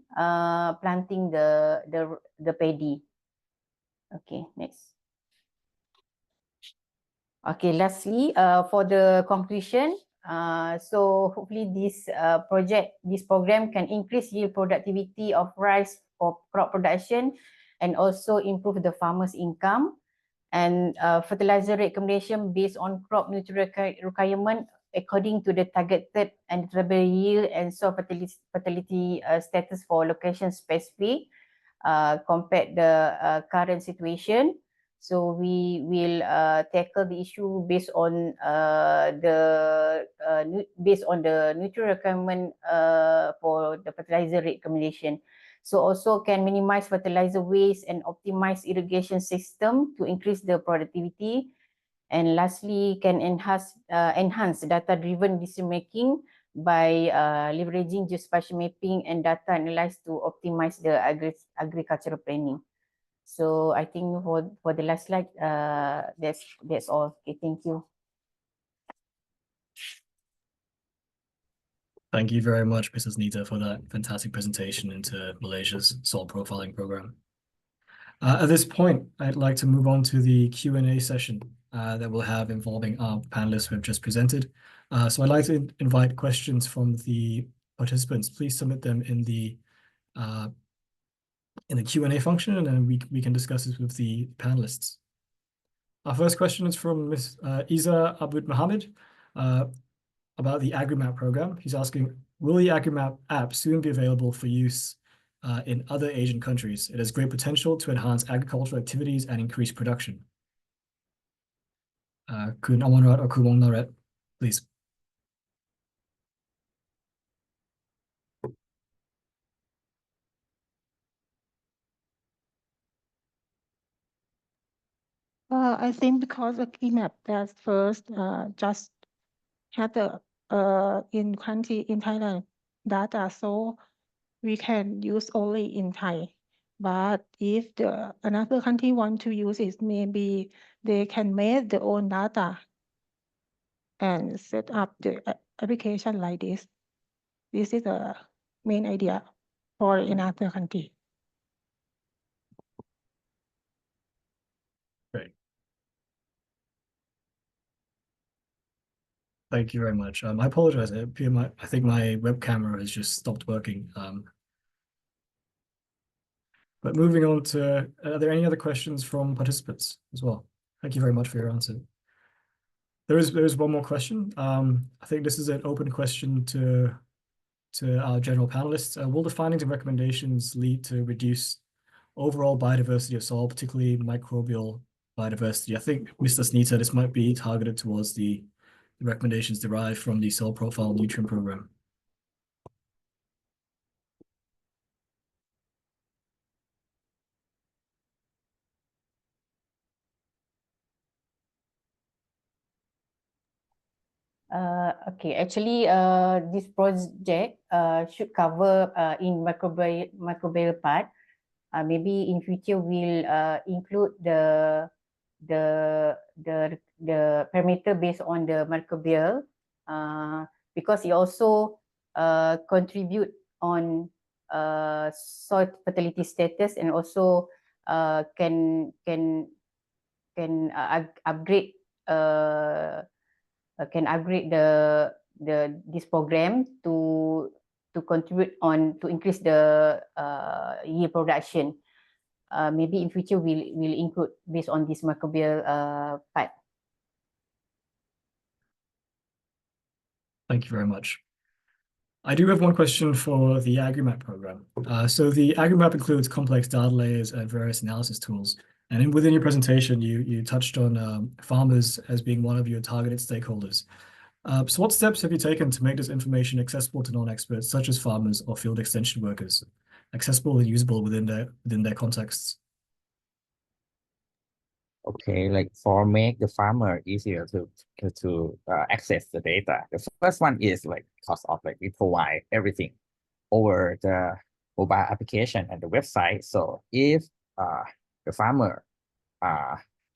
planting the paddy. Okay, next. Okay, lastly, for the conclusion, so hopefully this program can increase yield productivity of rice for crop production and also improve the farmers' income, and fertilizer recommendation based on crop nutrient requirement according to the targeted and traceable yield and soil fertility status for location specific compared the current situation. So we will tackle the issue based on the nutrient requirement for the fertilizer recommendation. So also can minimize fertilizer waste and optimize irrigation system to increase the productivity. And lastly, can enhance data-driven decision making by leveraging geospatial mapping and data analyzed to optimize the agricultural planning. So I think for the last slide, that's all. Okay, thank you. Thank you very much, Mrs. Nita, for that fantastic presentation into Malaysia's soil profiling program. At this point, I'd like to move on to the Q&A session that we'll have involving our panelists who have just presented. So I'd like to invite questions from the participants. Please submit them in the Q&A function, and then we can discuss this with the panelists. Our first question is from Ms. Iza Abud Mohammed about the AgriMap program. He's asking, will the AgriMap app soon be available for use in other Asian countries? It has great potential to enhance agricultural activities and increase production. Kun Amanrat or Kumong Naret, please. I think because the AgriMap that first just had the in Thailand data, so we can use only in Thai. But if another country want to use it, maybe they can make their own data and set up the application like this. This is the main idea for another country. Great. Thank you very much. I apologize. I think my web camera has just stopped working. But moving on to, are there any other questions from participants as well? Thank you very much for your answer. There is one more question. I think this is an open question to our general panelists. Will the findings and recommendations lead to reduce overall biodiversity of soil, particularly microbial biodiversity? I think, Mr. Snita, this might be targeted towards the recommendations derived from the soil profile nutrient program. Okay, actually, this project should cover in microbial part. Maybe in future we'll include the parameter based on the microbial, because it also contribute on soil fertility status, and also can upgrade this program to contribute on to increase the yield production. Maybe in future we'll include based on this microbial part. Thank you very much. I do have one question for the AgriMap program. So the AgriMap includes complex data layers and various analysis tools. And within your presentation, you touched on farmers as being one of your targeted stakeholders. So what steps have you taken to make this information accessible to non-experts, such as farmers or field extension workers, accessible and usable within their contexts? Okay, like for make the farmer easier to access the data. The first one is like because of like we provide everything over the mobile application and the website. So if the farmer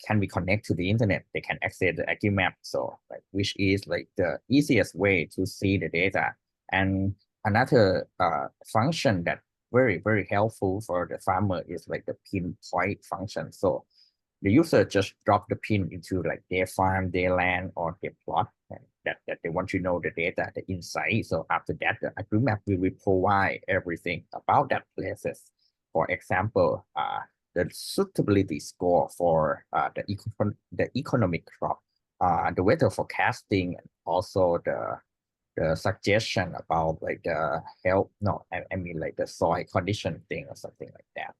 can be connect to the internet, they can access the AgriMap. So like which is like the easiest way to see the data. And another function that very helpful for the farmer is like the pinpoint function. So the user just drop the pin into like their farm, their land, or their plot that they want to know the data, the insight. So after that, the AgriMap will provide everything about that places. For example, the suitability score for the economic crop, the weather forecasting, and also the suggestion about like the health. No, I mean like the soil condition thing or something like that.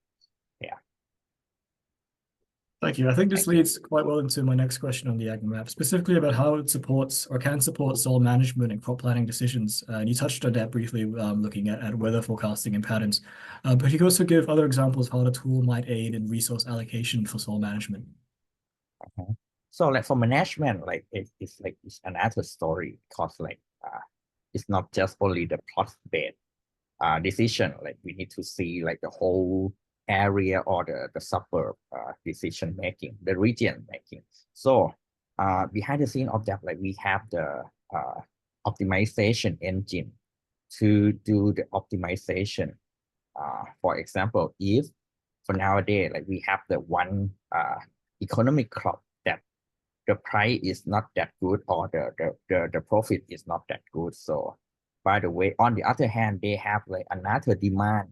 Yeah. Thank you. I think this leads quite well into my next question on the AgriMap, specifically about how it supports or can support soil management and crop planning decisions. And you touched on that briefly, looking at weather forecasting and patterns. But you could also give other examples of how the tool might aid in resource allocation for soil management. So like for management, like it's another story because like it's not just only the plot-based decision. Like we need to see like the whole area or the suburb decision making, the region making. So behind the scene of that, like we have the optimization engine to do the optimization. For example, if for nowadays, like we have the one economic crop that the price is not that good or the profit is not that good. So by the way, on the other hand, they have like another demand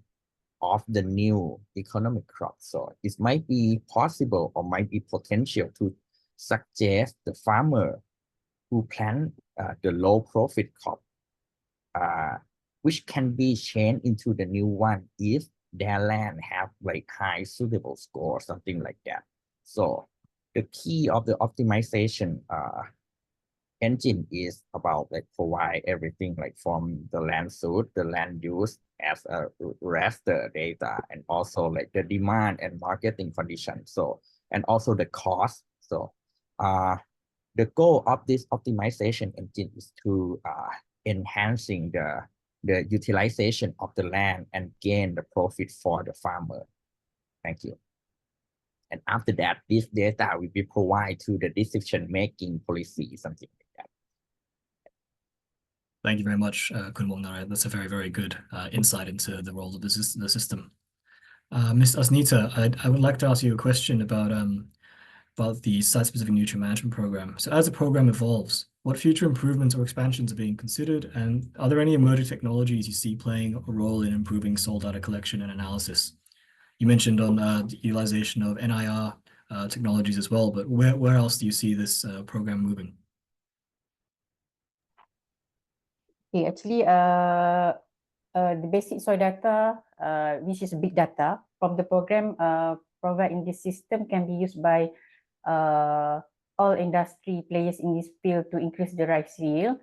of the new economic crop. So it might be possible or might be potential to suggest the farmer who plant the low profit crop, which can be changed into the new one if their land have like high suitable score or something like that. So the key of the optimization engine is about like provide everything like from the land suit, the land use as a raster data, and also like the demand and marketing conditions. So and also the cost. So the goal of this optimization engine is to enhancing the utilization of the land and gain the profit for the farmer. Thank you. And after that, this data will be provided to the decision-making policy, something like that. Thank you very much, Khun Wongnarai. That's a very good insight into the role of the system. Ms. Asnita, I would like to ask you a question about the site-specific nutrient management program. So as the program evolves, what future improvements or expansions are being considered? And are there any emerging technologies you see playing a role in improving soil data collection and analysis? You mentioned on the utilization of NIR technologies as well, but where else do you see this program moving? Okay, actually, the basic soil data, which is big data from the program provided in this system, can be used by all industry players in this field to increase the rice yield,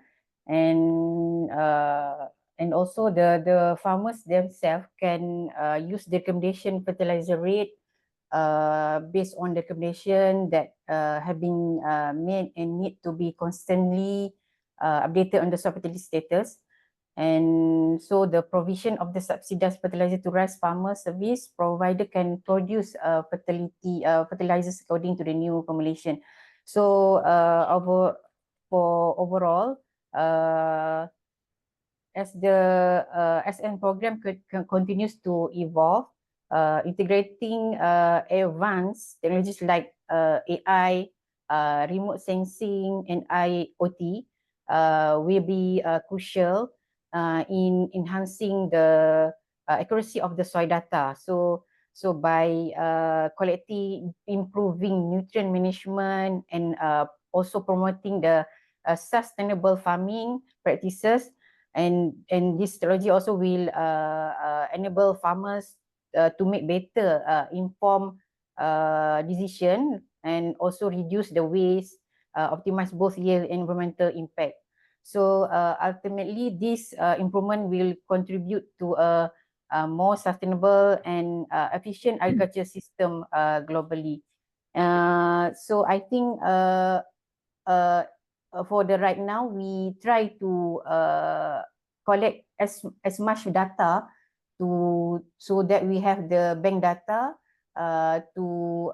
and also the farmers themselves can use the recommendation fertilizer rate based on the recommendation that have been made and need to be constantly updated on the soil fertility status. And so the provision of the subsidized fertilizer to rice farmer service provider can produce fertilizers according to the new formulation. So overall, as the SN program continues to evolve, integrating advanced technologies like AI, remote sensing, and IoT, will be crucial in enhancing the accuracy of the soil data. So by collecting, improving nutrient management, and also promoting the sustainable farming practices, and this strategy also will enable farmers to make better informed decision, and also reduce the waste, optimize both yield and environmental impact. So ultimately, this improvement will contribute to a more sustainable and efficient agriculture system globally. So I think for the right now, we try to collect as much data so that we have the bank data to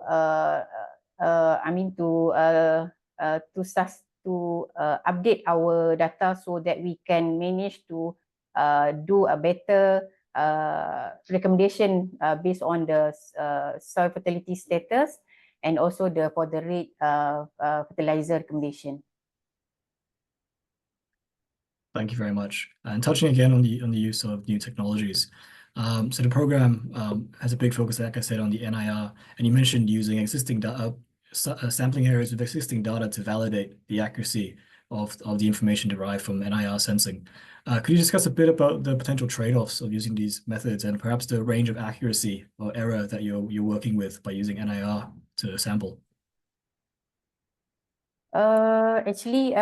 update our data so that we can manage to do a better recommendation based on the soil fertility status, and also for the rate fertilizer recommendation. Thank you very much. And touching again on the use of new technologies. So the program has a big focus, like I said, on the NIR, and you mentioned using existing data, sampling areas with existing data to validate the accuracy of the information derived from NIR sensing. Could you discuss a bit about the potential trade-offs of using these methods, and perhaps the range of accuracy or error that you're working with by using NIR to sample? Actually,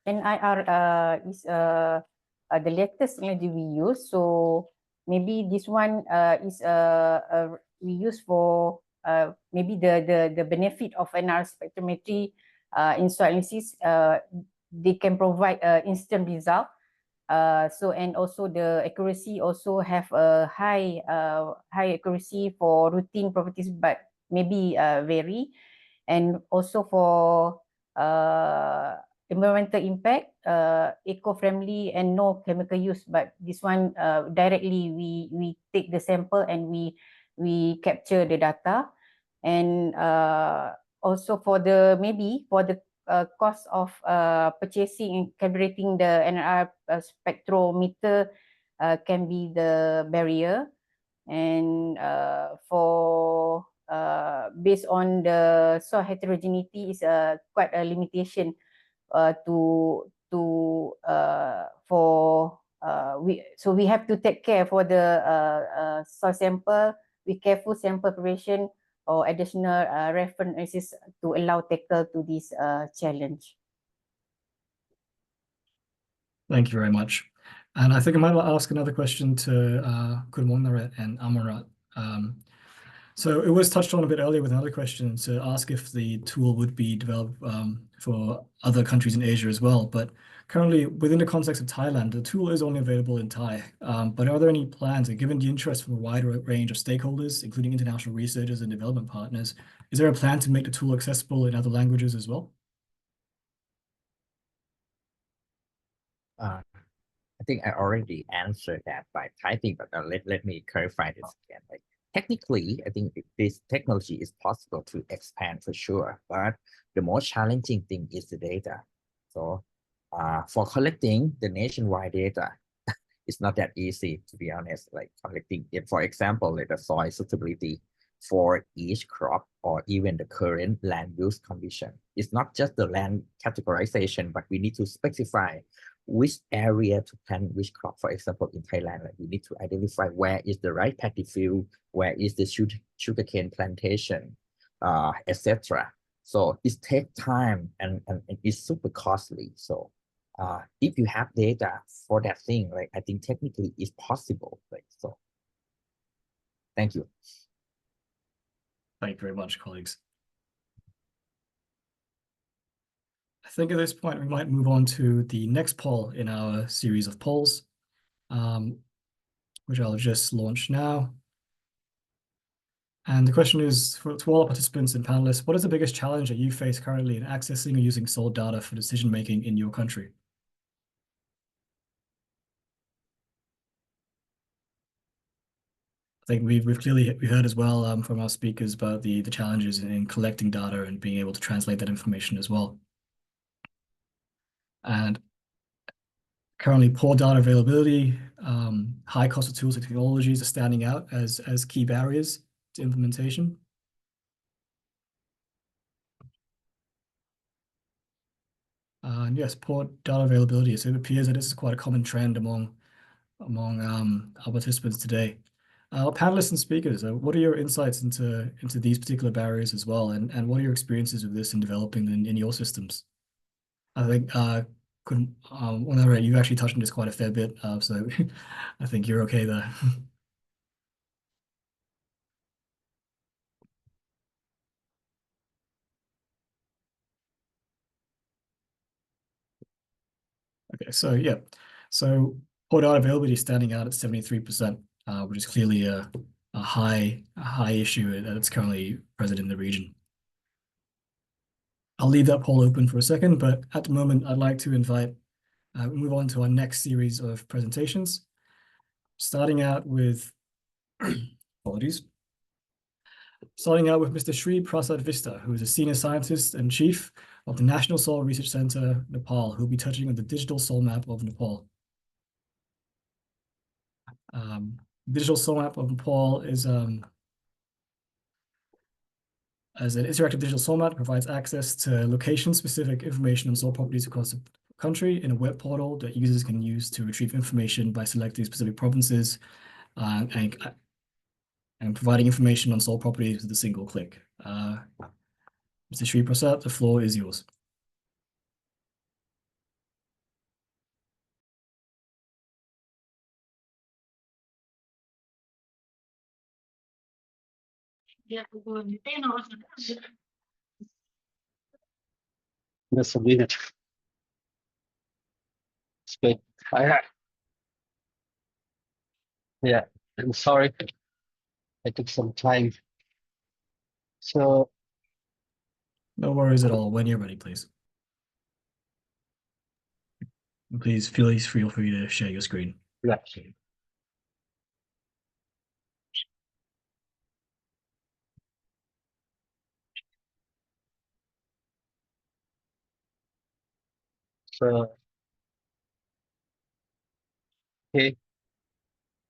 NIR is the latest technology we use. So maybe this one is we use for maybe the benefit of NIR spectrometry in soil analysis. They can provide instant result. So, and also the accuracy also have a high accuracy for routine properties, but maybe vary. And also for environmental impact, eco-friendly and no chemical use. But this one directly we take the sample and we capture the data. And also for the cost of purchasing and calibrating the NIR spectrometer can be the barrier. And for based on the soil heterogeneity is quite a limitation so we have to take care for the soil sample with careful sample preparation or additional reference analysis to allow tackle to this challenge. Thank you very much. And I think I might ask another question to Gurmonnarat and Amonrat. So it was touched on a bit earlier with another question to ask if the tool would be developed for other countries in Asia as well. But currently, within the context of Thailand, the tool is only available in Thai. But are there any plans, and given the interest from a wide range of stakeholders, including international researchers and development partners, is there a plan to make the tool accessible in other languages as well? I think I already answered that by typing, but let me clarify this again. Like, technically, I think this technology is possible to expand for sure, but the most challenging thing is the data. So for collecting the nationwide data, it's not that easy, to be honest. Like collecting it, for example, like the soil suitability for each crop or even the current land use condition. It's not just the land categorization, but we need to specify which area to plant which crop. For example, in Thailand, like we need to identify where is the right paddy field, where is the sugarcane plantation, etc. So it takes time and it's super costly. So if you have data for that thing, like I think technically it's possible. Like so. Thank you. Thank you very much, colleagues. I think at this point, we might move on to the next poll in our series of polls, which I'll just launch now. And the question is, to all participants and panelists, what is the biggest challenge that you face currently in accessing or using soil data for decision-making in your country? I think we heard as well from our speakers about the challenges in collecting data and being able to translate that information as well. And Currently, poor data availability, high cost of tools and technologies are standing out as key barriers to implementation. And yes, poor data availability. So it appears that this is quite a common trend among our participants today. Our panelists and speakers, what are your insights into these particular barriers as well, and what are your experiences with this in developing in your systems? I think you actually touched on this quite a fair bit, so I think you're okay there. Okay, so yeah, so poor data availability is standing out at 73%, which is clearly a high issue that's currently present in the region. I'll leave that poll open for a second, but at the moment, I'd like to move on to our next series of presentations, starting out with, apologies, starting out with Mr. Sri Prasad Vista, who is a senior scientist and chief of the National Soil Research Center, Nepal, who will be touching on the digital soil map of Nepal. Digital soil map of Nepal is as an interactive digital soil map, provides access to location-specific information on soil properties across the country in a web portal that users can use to retrieve information by selecting specific provinces and providing information on soil properties with a single click. Mr. Sri Prasad, the floor is yours. Just a minute. It's good. Yeah, I'm sorry. I took some time. So, No worries at all. When you're ready, please. And please feel free to share your screen. yeah. So, hey,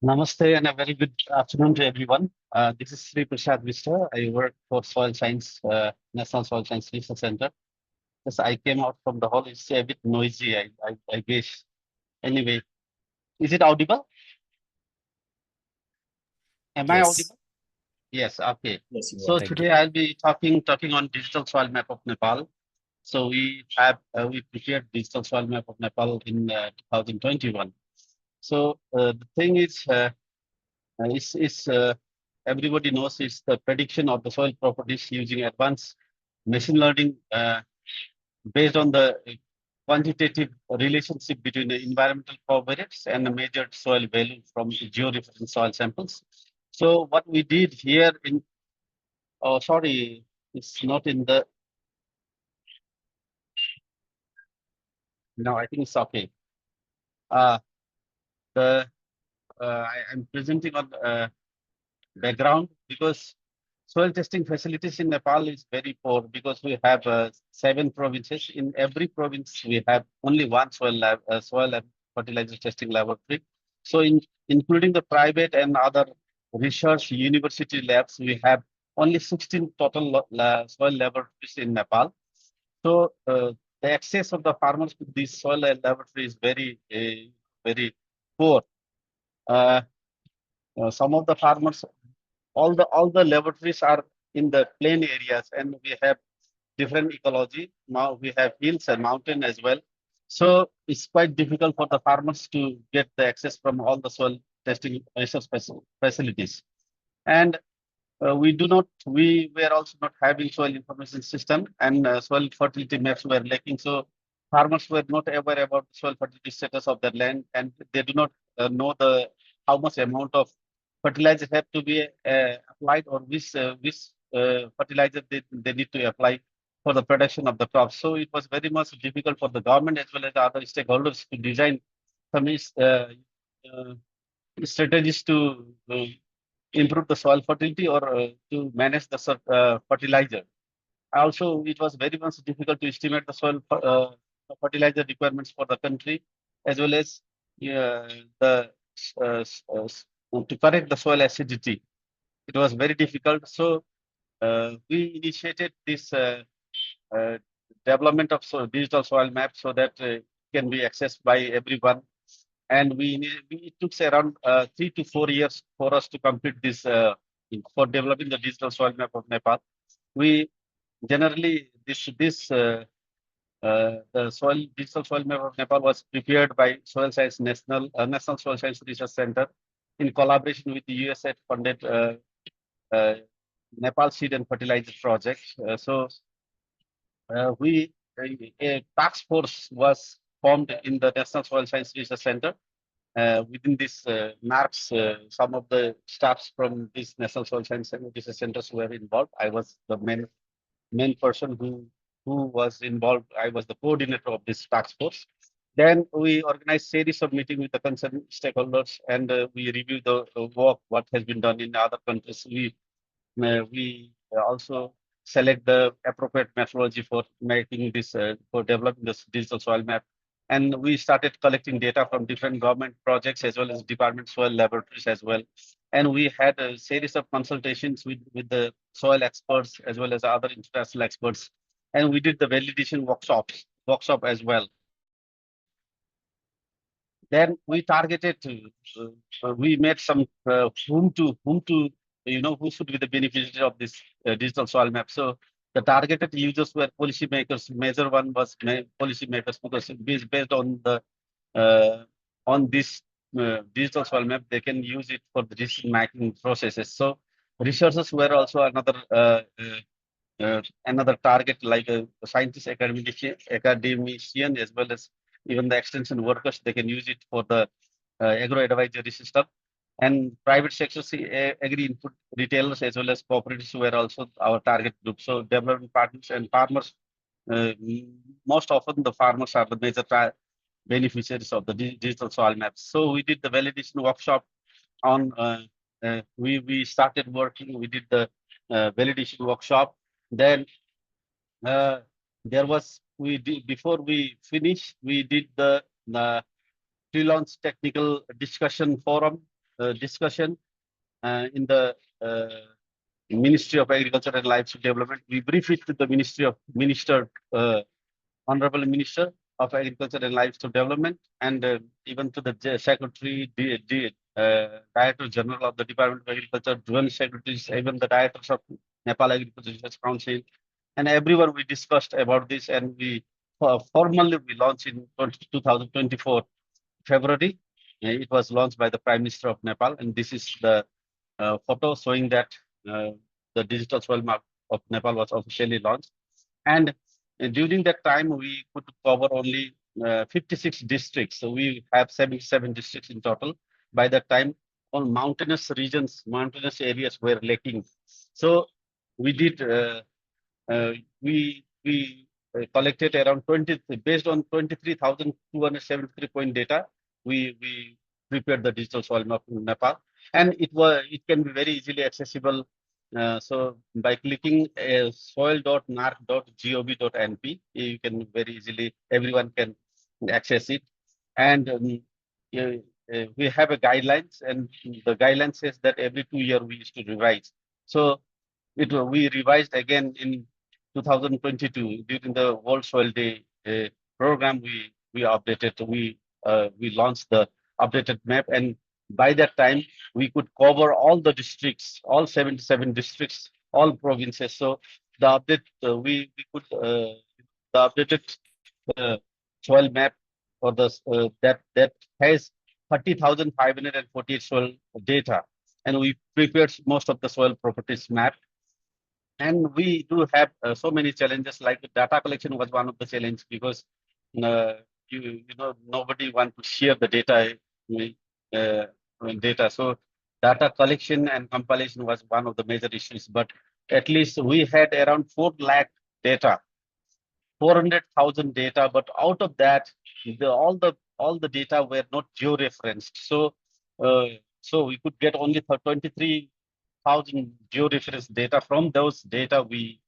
namaste and a very good afternoon to everyone. This is Sri Prasad Vista. I work for Soil Science, National Soil Science Research Center. Yes, I came out from the hall. It's a bit noisy, I guess. Anyway, is it audible? Am I Yes. audible? Yes, okay. Yes, you So are. today I'll be talking on digital soil map of Nepal. So we prepared digital soil map of Nepal in 2021. So the thing is everybody knows it's the prediction of the soil properties using advanced machine learning based on the quantitative relationship between the environmental covariates and the measured soil value from georeference soil samples. So what we did here sorry, it's not in the. No, I think it's okay. I'm presenting on background because soil testing facilities in Nepal is very poor because we have 7 provinces. In every province, we have only one soil and fertilizer testing laboratory. So including the private and other research university labs, we have only 16 total soil laboratories in Nepal. So the access of the farmers to these soil laboratories is very poor. Some of the farmers, all the laboratories are in the plain areas, and we have different ecology. Now we have hills and mountain as well. So it's quite difficult for the farmers to get the access from all the soil testing research facilities. And we were also not having soil information system, and soil fertility maps were lacking. So farmers were not aware about the soil fertility status of their land, and they do not know how much amount of fertilizer have to be applied, or which fertilizer they need to apply for the production of the crops. So it was very much difficult for the government as well as the other stakeholders to design some strategies to improve the soil fertility or to manage the fertilizer. Also, it was very much difficult to estimate the soil fertilizer requirements for the country. as well as the to correct the soil acidity. It was very difficult. So we initiated this development of digital soil map so that can be accessed by everyone. And it took around 3 to 4 years for us to complete this for developing the digital soil map of Nepal. We generally the digital soil map of Nepal was prepared by Soil Science National Soil Science Research Center in collaboration with the USAID funded Nepal Seed and Fertilizer Project. A task force was formed in the National Soil Science Research Center. Within this NARCS, some of the staffs from this National Soil Science Research Centers were involved. I was the main person who was involved. I was the coordinator of this task force. Then we organized series of meetings with the concerned stakeholders, and we reviewed the work, what has been done in other countries. We also select the appropriate methodology for making this, for developing this digital soil map. And we started collecting data from different government projects as well as department soil laboratories as well. And we had a series of consultations with the soil experts as well as other international experts. And we did the validation workshop as well. Then we targeted, we made some who should be the beneficiaries of this digital soil map. So the targeted users were policymakers. Major one was policymakers, because based on the on this digital soil map, they can use it for the decision making processes. So researchers were also another target, like a scientist, academician, as well as even the extension workers. They can use it for the agro advisory system. And private sectors, agri input retailers, as well as cooperatives were also our target group. So development partners and farmers, most often the farmers are the major beneficiaries of the digital soil maps. So we did the validation workshop on, we started working, we did the validation workshop. Then before we finished, we did the pre-launch technical discussion forum discussion in the Ministry of Agriculture and Livestock Development. We briefed it to the Honorable Minister of Agriculture and Livestock Development, and even to the Secretary, Director General of the Department of Agriculture, Joint Secretaries, even the Directors of Nepal Agriculture Research Council, and everyone. We discussed about this, and we formally launched in 2024 February. It was launched by the Prime Minister of Nepal, and this is the photo showing that the digital soil map of Nepal was officially launched. And during that time, we could cover only 56 districts. So we have 77 districts in total. By that time, all mountainous regions, mountainous areas were lacking. So we did, we collected around 20, based on 23,273 point data. We prepared the digital soil map in Nepal, and it can be very easily accessible. So by clicking soil.narc.gov.np, you can very easily, everyone can access it. And we have a guidelines, and the guideline says that every 2 years we used to revise. So we revised again in 2022 during the World Soil Day program. We updated, we launched the updated map, and by that time we could cover all the districts, all 77 districts, all provinces. So the update we could the updated soil map for the that has 30,548 soil data, and we prepared most of the soil properties map. And we do have so many challenges, like data collection was one of the challenges, because nobody want to share the data So data collection and compilation was one of the major issues. But at least we had around 4 lakh data, 400,000 data. But out of that, all the data were not georeferenced. So we could get only 23,000 georeference data. From those data, we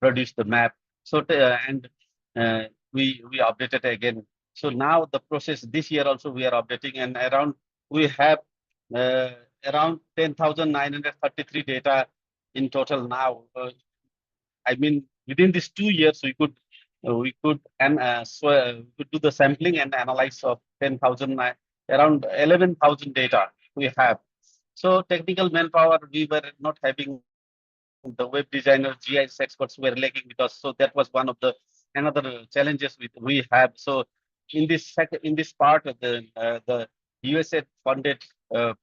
produced the map. So we updated again. So now the process this year also we are updating, and we have around 10,933 data in total now. I mean, within these 2 years, we could we could do the sampling and analyze of 10,000 around 11,000 data we have. So technical manpower, we were not having. The web designers, GIS experts were lacking with us. So that was one of the another challenges we have. So in this part of the USAID funded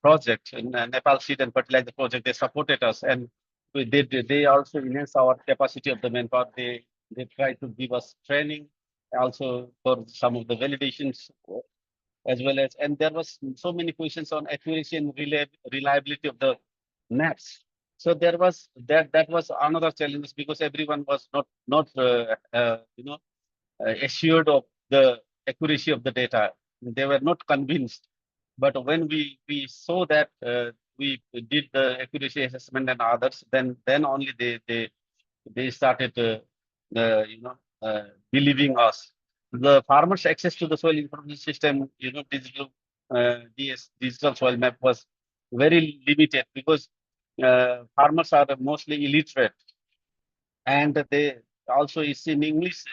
project in Nepal Seed and Fertilizer project, they supported us, and they also enhance our capacity of the manpower. They try to give us training also for some of the validations as well as, and there was so many questions on accuracy and reliability of the maps. So there was that was another challenge, because everyone was not assured of the accuracy of the data. They were not convinced. But when we saw that we did the accuracy assessment and others, then only they started believing us. The farmers' access to the soil information system, digital soil map was very limited, because farmers are mostly illiterate, and they also is in English,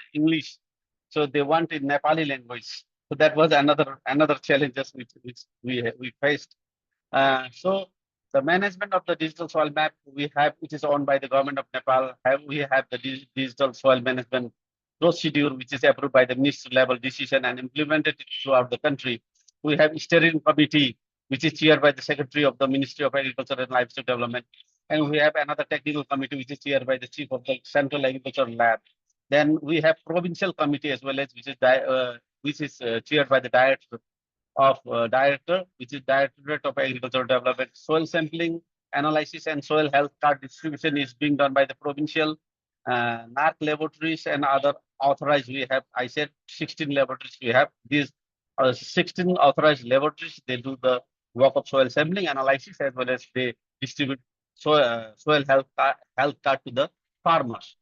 so they want in Nepali language. So that was another challenges which we faced. So the management of the digital soil map we have, which is owned by the government of Nepal. We have the digital soil management procedure, which is approved by the ministry level decision and implemented throughout the country. We have steering committee, which is chaired by the Secretary of the Ministry of Agriculture and Livestock Development. And we have another technical committee, which is chaired by the Chief of the Central Agricultural Lab. Then we have provincial committee as well as, which is chaired by the director, which is Directorate of Agricultural Development. Soil sampling, analysis, and soil health card distribution is being done by the provincial NARC laboratories and other authorized. We have, I said, 16 laboratories. We have these 16 authorized laboratories. They do the work of soil sampling analysis, as well as they distribute soil health card to the farmers.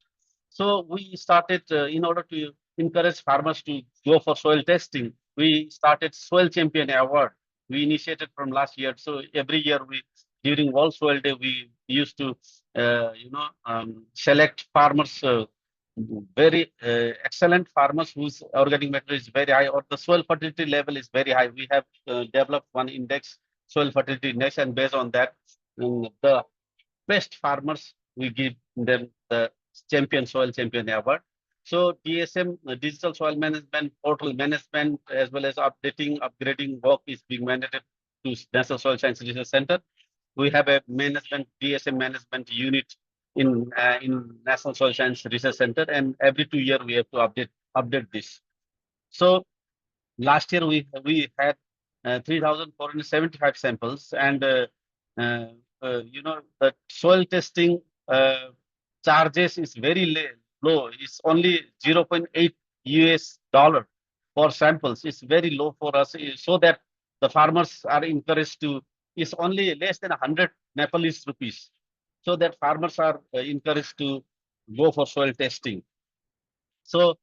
So we started, in order to encourage farmers to go for soil testing, we started Soil Champion Award. We initiated from last year. So every year during World Soil Day, we used to, select farmers, very excellent farmers whose organic matter is very high, or the soil fertility level is very high. We have developed one index, soil fertility index, and based on that, the best farmers, we give them the Soil Champion Award. So DSM, digital soil management, portal management, as well as upgrading work is being mandated to National Soil Science Research Center. We have a DSM management unit in National Soil Science Research Center, and every 2 years we have to update this. So last year we had 3,475 samples, and the soil testing charges is very low. It's only $0.8 US for samples. It's very low for us, so that the farmers are encouraged to. It's only less than 100 Nepalese rupees, so that farmers are encouraged to go for soil testing. So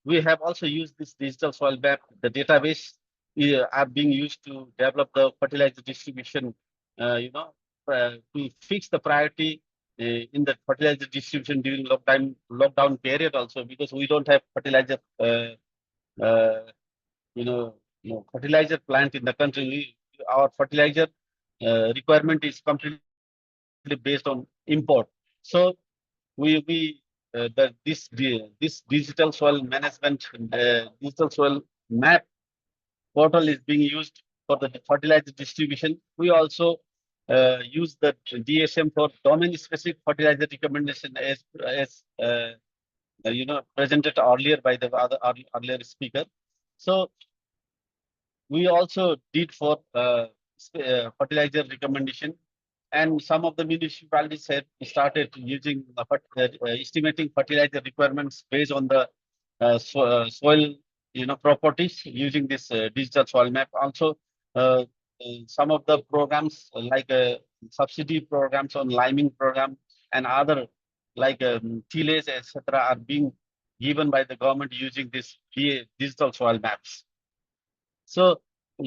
we have also used this digital soil map. The database are being used to develop the fertilizer distribution, to fix the priority in the fertilizer distribution during lockdown period also, because we don't have fertilizer, fertilizer plant in the country. Our fertilizer requirement is completely based on import. So this digital soil management, digital soil map portal is being used for the fertilizer distribution. We also use the DSM for domain-specific fertilizer recommendation, as presented earlier by the earlier speaker. So we also did for fertilizer recommendation, and some of the municipalities have started using estimating fertilizer requirements based on the soil properties using this digital soil map. Also, some of the programs like subsidy programs on liming program and other like tillage, etc., are being given by the government using this digital soil maps. So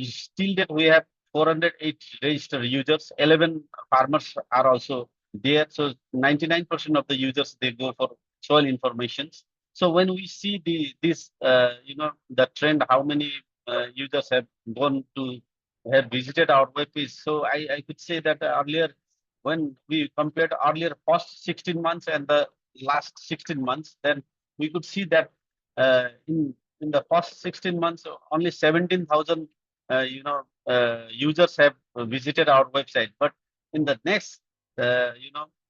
still that we have 408 registered users, 11 farmers are also there. So 99% of the users, they go for soil information. So when we see this, the trend, how many users have visited our web page. So I could say that earlier, when we compared earlier first 16 months and the last 16 months, then we could see that in the first 16 months, only 17,000 users have visited our website. But in the next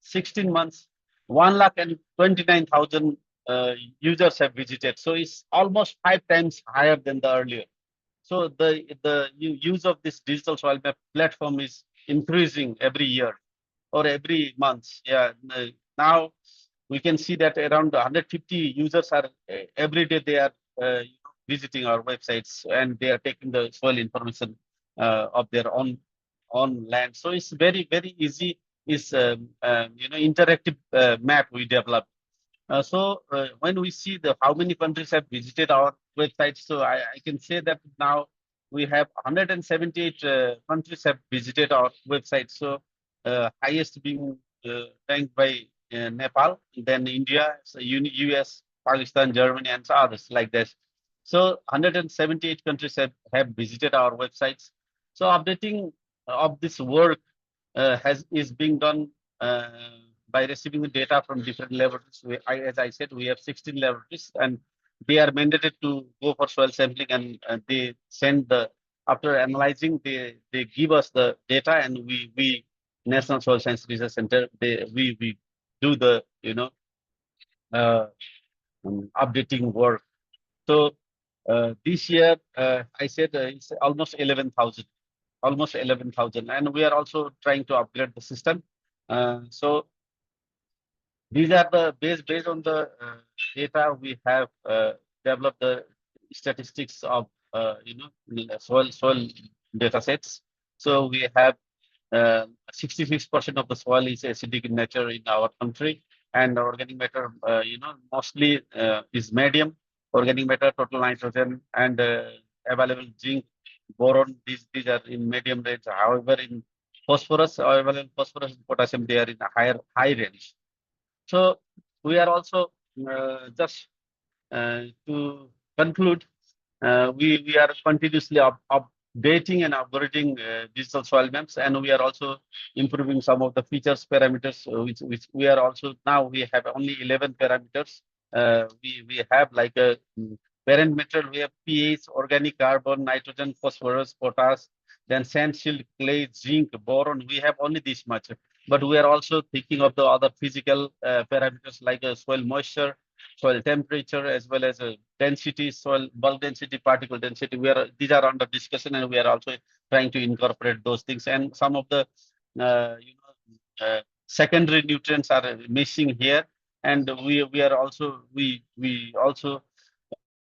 16 months, 129,000 users have visited. So it's almost 5 times higher than the earlier. So the use of this digital soil map platform is increasing every year or every month. Yeah. Now we can see that around 150 users are every day they are visiting our websites, and they are taking the soil information of their own land. So it's very easy. It's interactive map we developed. So when we see how many countries have visited our website, so I can say that now we have 178 countries have visited our website. So highest being ranked by Nepal, then India, so US, Pakistan, Germany, and others like this. So 178 countries have visited our websites. So updating of this work is being done by receiving the data from different laboratories. As I said, we have 16 laboratories, and they are mandated to go for soil sampling, and they send after analyzing, they give us the data, and we National Soil Science Research Center, we do the updating work. So this year, I said it's almost 11,000. And we are also trying to upgrade the system. So these are the based on the data we have developed the statistics of soil data sets. So we have 66% of the soil is acidic in nature in our country, and organic matter mostly is medium. Organic matter, total nitrogen, and available zinc, boron, these are in medium range. However, in phosphorus, available phosphorus and potassium, they are in a high range. So we are also just to conclude, we are continuously updating and upgrading digital soil maps, and we are also improving some of the features parameters, which we are also now we have only 11 parameters. We have like a parent material, we have pH, organic carbon, nitrogen, phosphorus, potash, then sand, silt, clay, zinc, boron. We have only this much, but we are also thinking of the other physical parameters like soil moisture, soil temperature, as well as density, soil bulk density, particle density. These are under discussion, and we are also trying to incorporate those things. And some of the secondary nutrients are missing here, and we also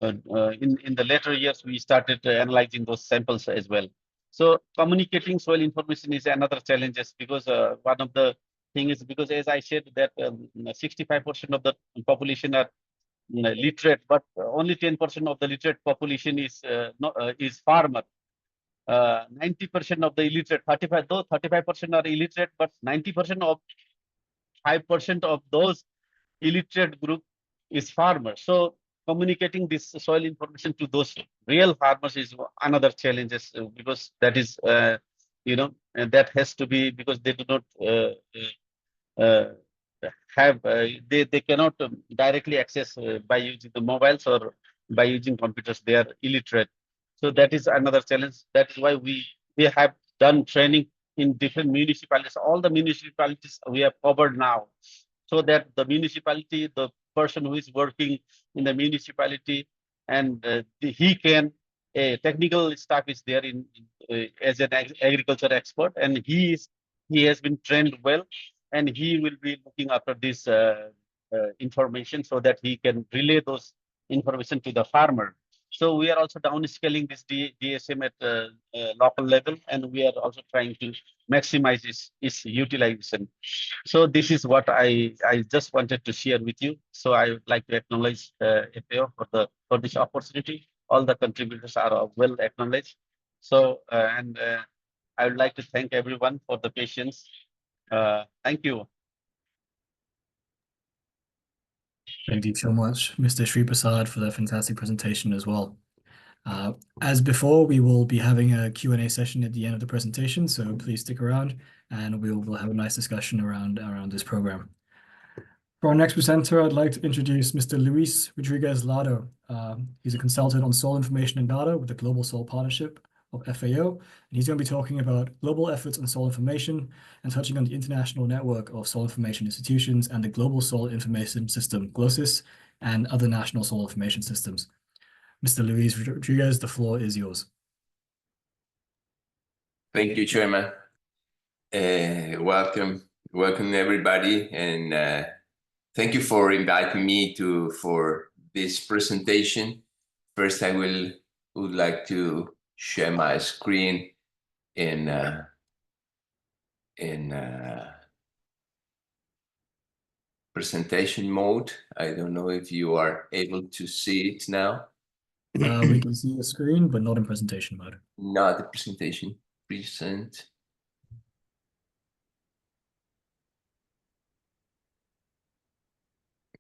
in the later years we started analyzing those samples as well. So communicating soil information is another challenge, because one of the thing is, because as I said that 65% of the population are literate, but only 10% of the literate population is farmer. 90% of the illiterate, 35% are illiterate, but 90% of 5% of those illiterate group is farmer. So communicating this soil information to those real farmers is another challenge, because that is and that has to be, because they do not have they cannot directly access by using the mobiles or by using computers. They are illiterate. So that is another challenge. That's why we have done training in different municipalities. All the municipalities we have covered now, so that the municipality, the person who is working in the municipality, and he can technical staff is there as an agriculture expert, and he has been trained well, and he will be looking after this information, so that he can relay those information to the farmer. So we are also downscaling this DSM at local level, and we are also trying to maximize its utilization. So this is what I just wanted to share with you. So I would like to acknowledge FAO for this opportunity. All the contributors are well acknowledged. So I would like to thank everyone for the patience. Thank you. Thank you so much, Mr. Sri Prasad, for that fantastic presentation as well. As before, we will be having a Q&A session at the end of the presentation, so please stick around and we'll have a nice discussion around this program. For our next presenter, I'd like to introduce Mr. Luis Rodriguez Lado. He's a consultant on soil information and data with the Global Soil Partnership of FAO, and he's going to be talking about global efforts on soil information and touching on the international network of soil information institutions and the Global Soil Information System, GLOSIS, and other national soil information systems. Mr. Luis Rodriguez, the floor is yours. Thank you, Chairman. Welcome everybody, and thank you for inviting me for this presentation. First, I would like to share my screen in presentation mode. I don't know if you are able to see it now. We can see the screen, but not in presentation mode. Not the presentation. Present.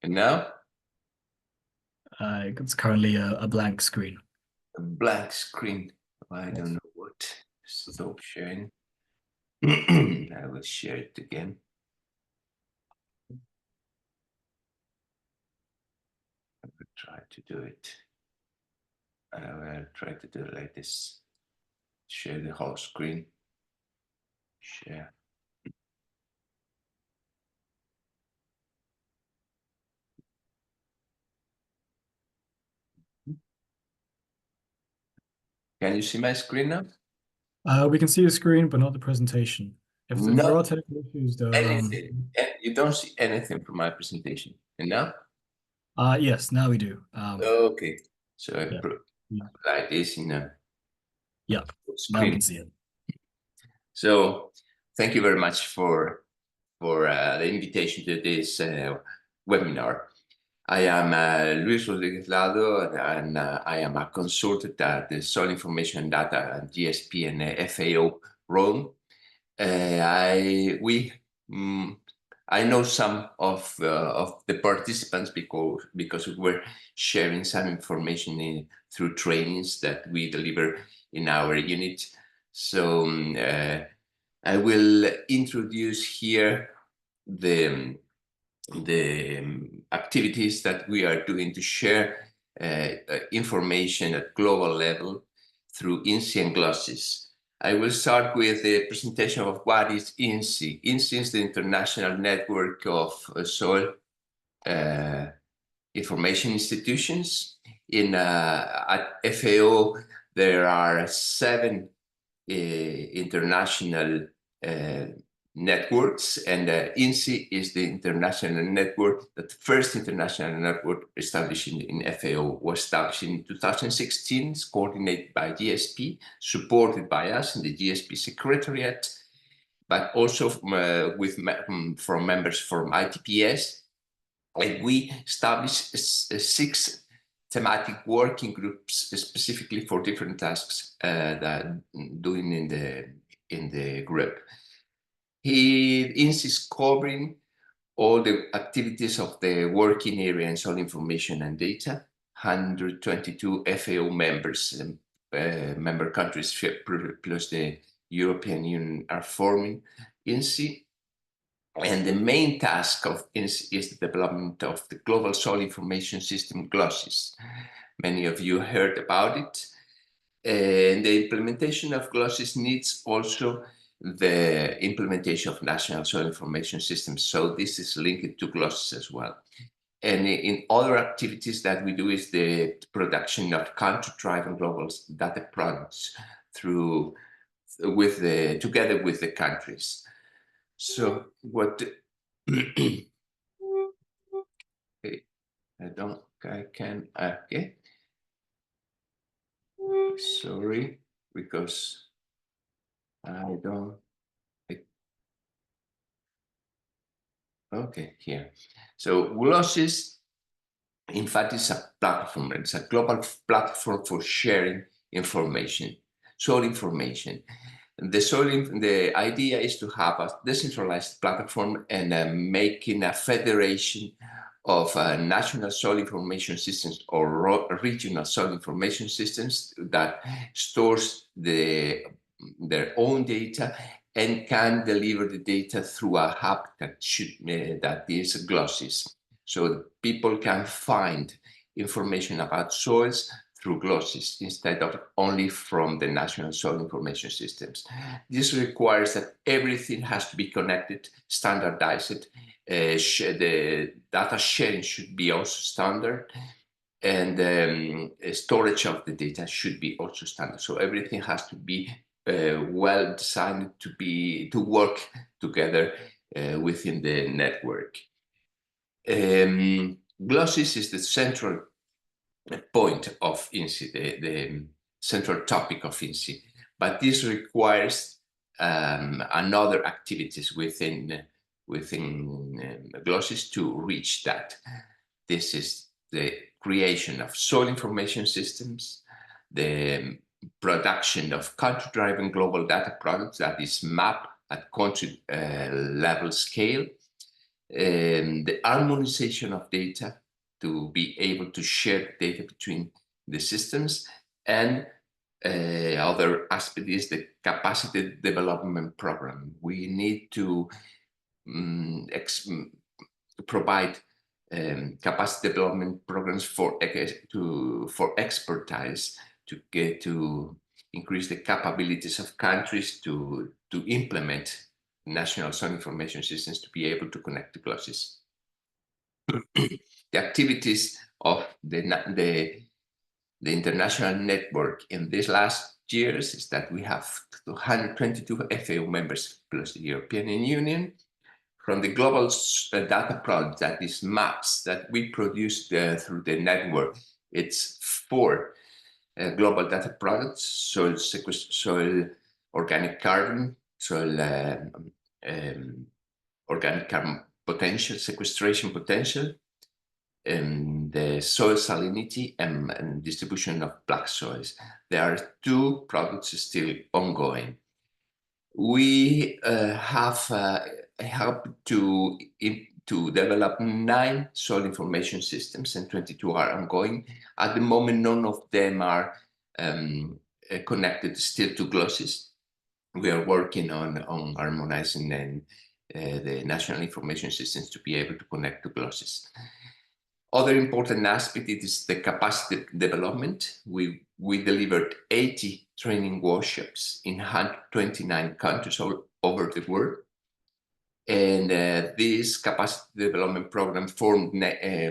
And now? It's currently a blank screen. A blank screen. I don't know what. Stop sharing. I will share it again. I will try to do it. I will try to do it like this. Share the whole screen. Share. Can you see my screen now? We can see the screen, but not the presentation. If there are technical issues, though. Anything. You don't see anything from my presentation. And now? Yes, now we do. Okay. So I put like this in a screen. Now we can see it. So thank you very much for the invitation to this webinar. I am Luis Rodriguez Lado, and I am a consultant at the Soil Information Data and GSP and FAO Rome. I know some of the participants because we're sharing some information through trainings that we deliver in our unit. So I will introduce here the activities that we are doing to share information at global level through INSI and GLOSIS. I will start with the presentation of what is INSI. INSI is the International Network of Soil Information Institutions. At FAO, there are 7 international networks, and INSI is the international network, the first international network established in FAO, was established in 2016. It's coordinated by GSP, supported by us in the GSP Secretariat, but also from members from ITPS. And we established 6 thematic working groups specifically for different tasks that doing in the group. INSI is covering all the activities of the working area in soil information and data. 122 FAO members, member countries plus the European Union are forming INSI. And the main task of INSI is the development of the Global Soil Information System, GLOSIS. Many of you heard about it. And the implementation of GLOSIS needs also the implementation of national soil information systems. So this is linked to GLOSIS as well. And in other activities that we do is the production of country-driven global data products together with the countries. So what okay, okay. Sorry, because I don't. Okay, here. So GLOSSIS, in fact, is a platform. It's a global platform for sharing information, soil information. The idea is to have a decentralized platform and making a federation of national soil information systems or regional soil information systems that stores their own data and can deliver the data through a hub that is GLOSSIS. So people can find information about soils through GLOSSIS instead of only from the national soil information systems. This requires that everything has to be connected, standardized. The data sharing should be also standard, and storage of the data should be also standard. So everything has to be well designed to work together within the network. GLOSSIS is the central point of INSI, the central topic of INSI, but this requires another activities within GLOSSIS to reach that. This is the creation of soil information systems, the production of country-driven global data products that is mapped at country level scale, the harmonization of data to be able to share data between the systems, and other aspect is the capacity development program. We need to provide capacity development programs for expertise to increase the capabilities of countries to implement national soil information systems to be able to connect to GLOSSIS. The activities of the international network in these last years is that we have 222 FAO members plus the European Union. From the global data product, that is maps that we produce through the network, it's 4 global data products: soil organic carbon, soil organic carbon potential, sequestration potential, and the soil salinity and distribution of black soils. There are 2 products still ongoing. We have helped to develop 9 soil information systems, and 22 are ongoing. At the moment, none of them are connected still to GLOSSIS. We are working on harmonizing the national information systems to be able to connect to GLOSSIS. Other important aspect is the capacity development. We delivered 80 training workshops in 129 countries all over the world. And this capacity development program formed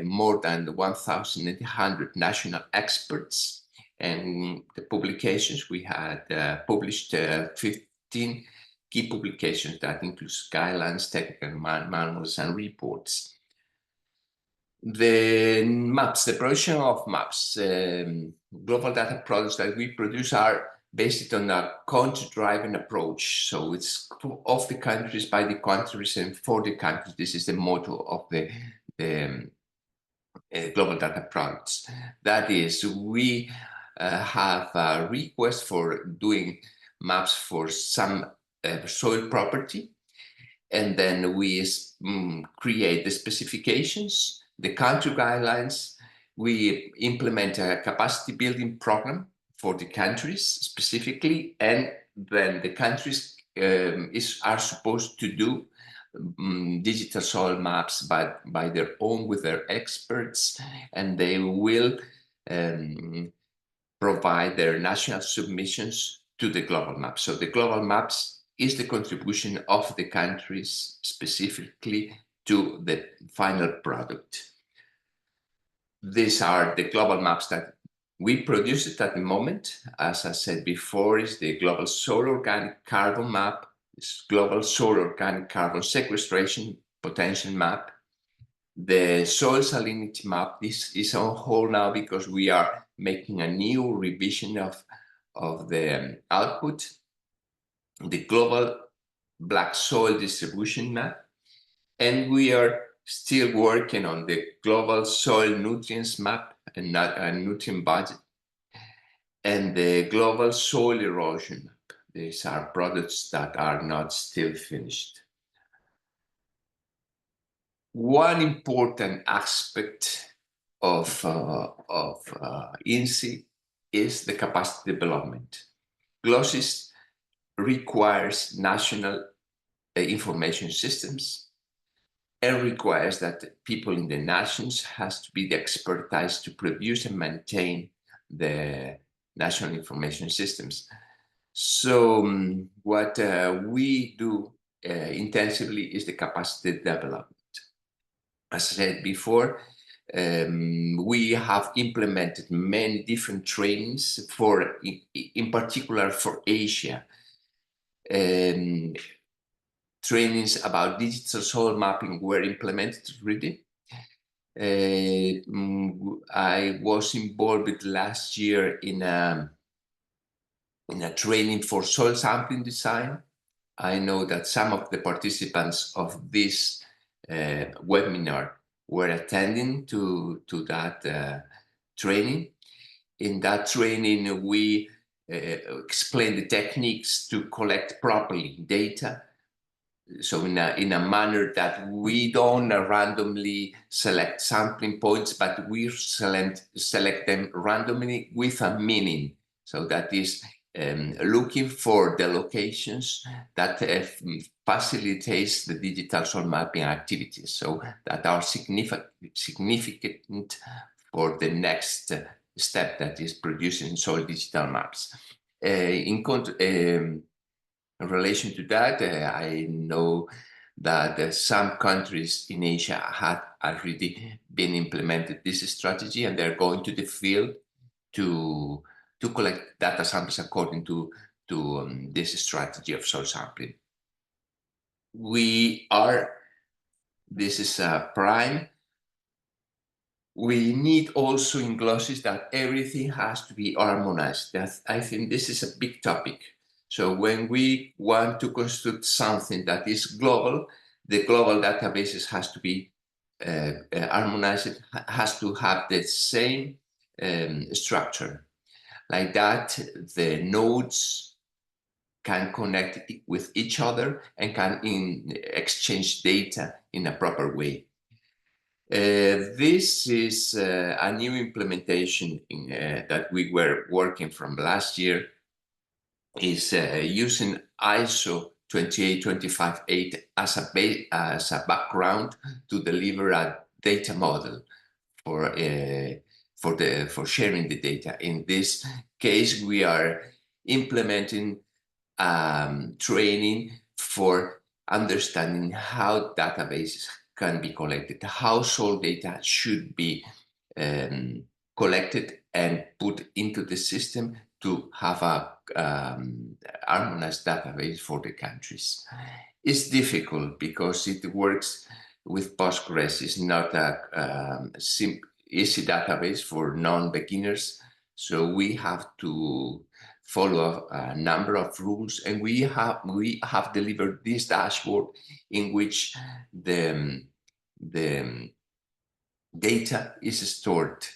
more than 1,800 national experts. And the publications, we had published 15 key publications that includes guidelines, technical manuals, and reports. The maps, the production of maps, global data products that we produce are based on a country-driven approach. So it's of the countries, by the countries, and for the countries. This is the motto of the global data products. That is, we have a request for doing maps for some soil property, and then we create the specifications, the country guidelines. We implement a capacity building program for the countries specifically, and then the countries are supposed to do digital soil maps by their own with their experts, and they will provide their national submissions to the global maps. So the global maps is the contribution of the countries specifically to the final product. These are the global maps that we produced at the moment. As I said before, is the global soil organic carbon map, this global soil organic carbon sequestration potential map, the soil salinity map. This is on hold now because we are making a new revision of the output, the global black soil distribution map, and we are still working on the global soil nutrients map and nutrient budget, and the global soil erosion map. These are products that are not still finished. One important aspect of INSEE is the capacity development. GLOSSIS requires national information systems and requires that people in the nations has to be the expertise to produce and maintain the national information systems. So what we do intensively is the capacity development. As I said before, we have implemented many different trainings for, in particular for Asia. Trainings about digital soil mapping were implemented already. I was involved last year in a training for soil sampling design. I know that some of the participants of this webinar were attending to that training. In that training, we explained the techniques to collect properly data. So in a manner that we don't randomly select sampling points, but we select them randomly with a meaning. So that is looking for the locations that facilitates the digital soil mapping activities, so that are significant for the next step, that is producing soil digital maps. In relation to that, I know that some countries in Asia have already been implemented this strategy, and they're going to the field to collect data samples according to this strategy of soil sampling. This is a prime. We need also in GLOSSIS that everything has to be harmonized. I think this is a big topic. So when we want to construct something that is global, the global databases has to be harmonized, has to have the same structure. Like that, the nodes can connect with each other and can exchange data in a proper way. This is a new implementation that we were working from last year, is using ISO 28258 as a background to deliver a data model for sharing the data. In this case, we are implementing training for understanding how databases can be collected, how soil data should be collected and put into the system to have a harmonized database for the countries. It's difficult because it works with Postgres. It's not a easy database for non-beginners. So we have to follow a number of rules, and we have delivered this dashboard in which the data is stored,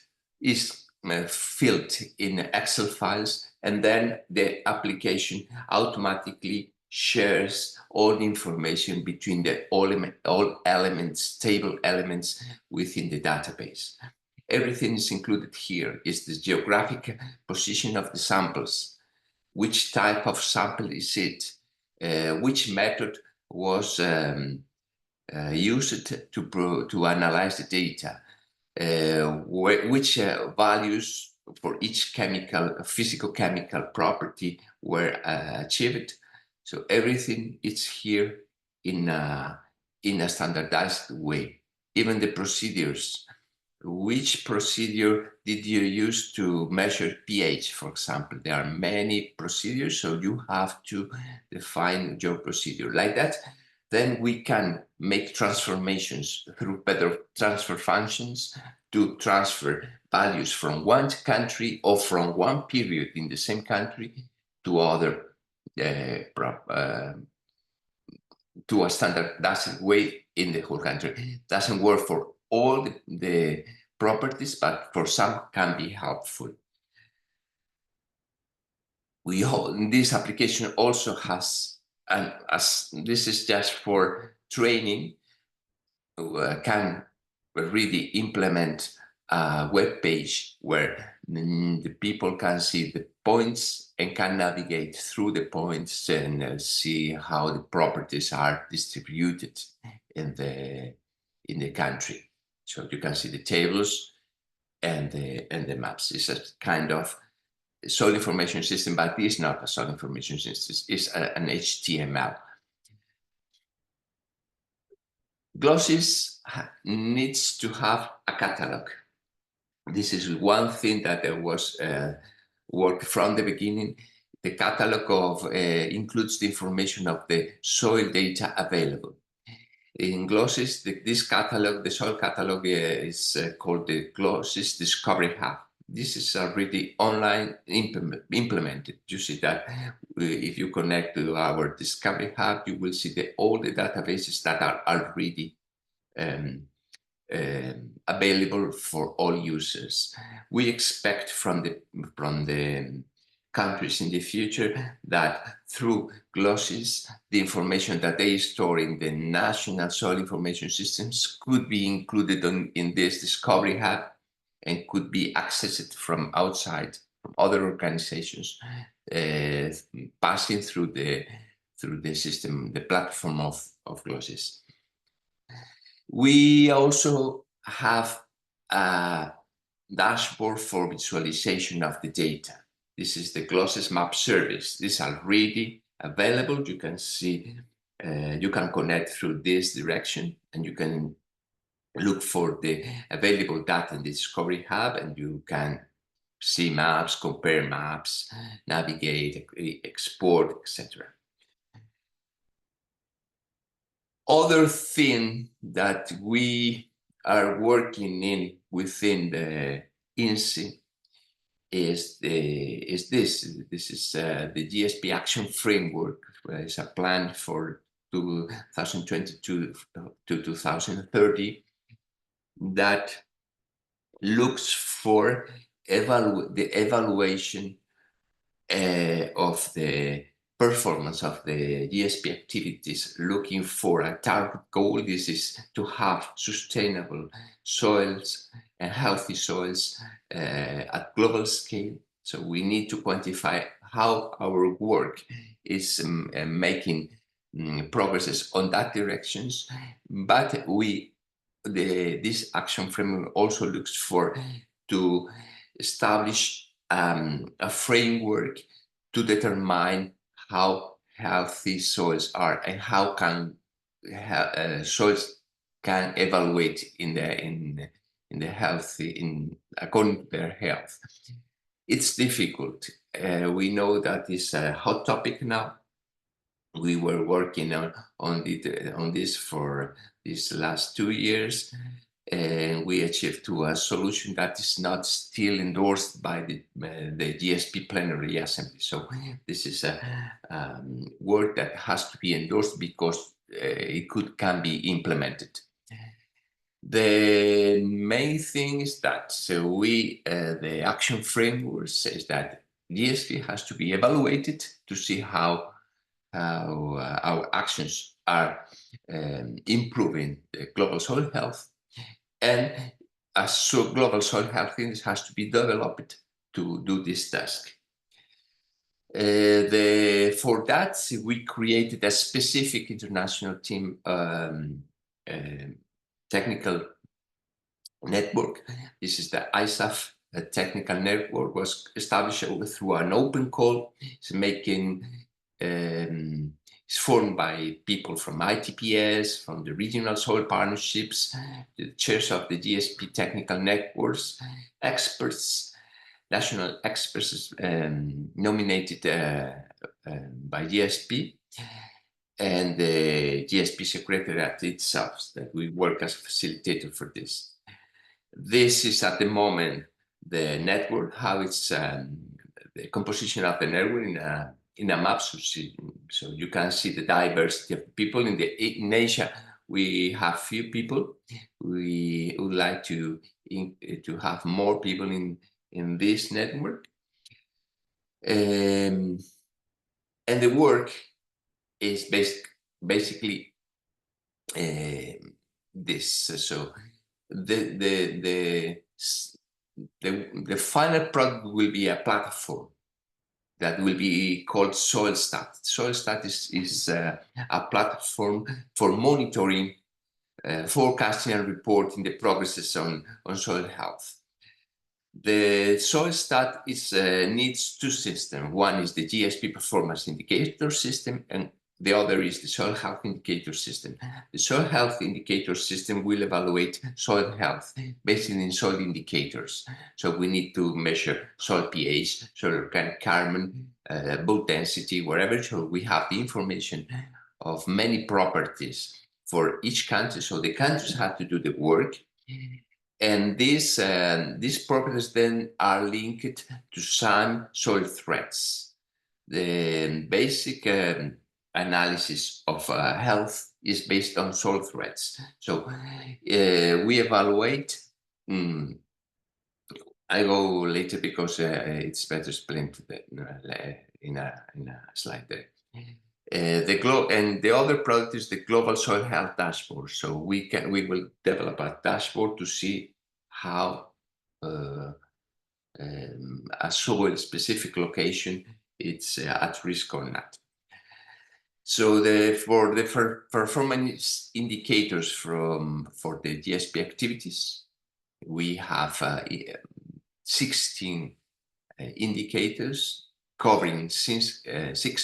is filled in Excel files, and then the application automatically shares all the information between the all elements, table elements within the database. Everything is included here. Is the geographic position of the samples, which type of sample is it, which method was used to analyze the data, which values for each physical chemical property were achieved. So everything is here in a standardized way. Even the procedures. Which procedure did you use to measure pH, for example? There are many procedures, so you have to define your procedure. Like that, then we can make transformations through better transfer functions to transfer values from one country or from one period in the same country to other to a standardized way in the whole country. Doesn't work for all the properties, but for some can be helpful. This application also has, and as this is just for training, can really implement a web page where the people can see the points and can navigate through the points and see how the properties are distributed in the country. So you can see the tables and the maps. It's a kind of soil information system, but it's not a soil information system. It's an HTML. GLOSSIS needs to have a catalog. This is one thing that was worked from the beginning. The catalog includes the information of the soil data available. In GLOSSIS, this catalog, the soil catalog, is called the GLOSSIS Discovery Hub. This is already online implemented. You see that if you connect to our Discovery Hub, you will see all the databases that are already available for all users. We expect from the countries in the future that through GLOSSIS, the information that they store in the national soil information systems could be included in this Discovery Hub and could be accessed from outside, from other organizations, passing through the system, the platform of GLOSSIS. We also have a dashboard for visualization of the data. This is the GLOSSIS Map Service. This is already available. You can see, you can connect through this direction and you can look for the available data in the Discovery Hub and you can see maps, compare maps, navigate, export, etc. Other thing that we are working in within the INSEE is this. This is the GSP Action Framework. It's a plan for 2022 to 2030 that looks for the evaluation of the performance of the GSP activities, looking for a target goal. This is to have sustainable soils and healthy soils at global scale. So we need to quantify how our work is making progresses on that directions. But this action framework also looks to establish a framework to determine how healthy soils are and how can soils can evaluate according to their health. It's difficult. We know that it's a hot topic now. We were working on this for these last 2 years, and we achieved a solution that is not still endorsed by the GSP Plenary Assembly. So this is a work that has to be endorsed because it can be implemented. The main thing is that the action framework says that GSP has to be evaluated to see how our actions are improving the global soil health, and global soil health has to be developed to do this task. For that, we created a specific international team technical network. This is the ISAF technical network, was established through an open call. It's formed by people from ITPS, from the regional soil partnerships, the chairs of the GSP technical networks, experts, national experts nominated by GSP, and the GSP Secretariat itself, that we work as a facilitator for this. This is at the moment the network, how it's the composition of the network in a map. So you can see the diversity of people. In Asia, we have few people. We would like to have more people in this network. And the work is basically this. So the final product will be a platform that will be called SoilStat. SoilStat is a platform for monitoring, forecasting and reporting the progresses on soil health. The SoilStat needs two systems. One is the GSP performance indicator system, and the other is the soil health indicator system. The soil health indicator system will evaluate soil health based on soil indicators. So we need to measure soil pH, soil organic carbon, bulk density, wherever. So we have the information of many properties for each country. So the countries have to do the work. And these properties then are linked to some soil threats. The basic analysis of health is based on soil threats. So we evaluate. I go later because it's better explained in a slide there. And the other product is the Global Soil Health Dashboard. So we will develop a dashboard to see how a soil specific location it's at risk or not. So for the performance indicators for the GSP activities, we have 16 indicators covering 6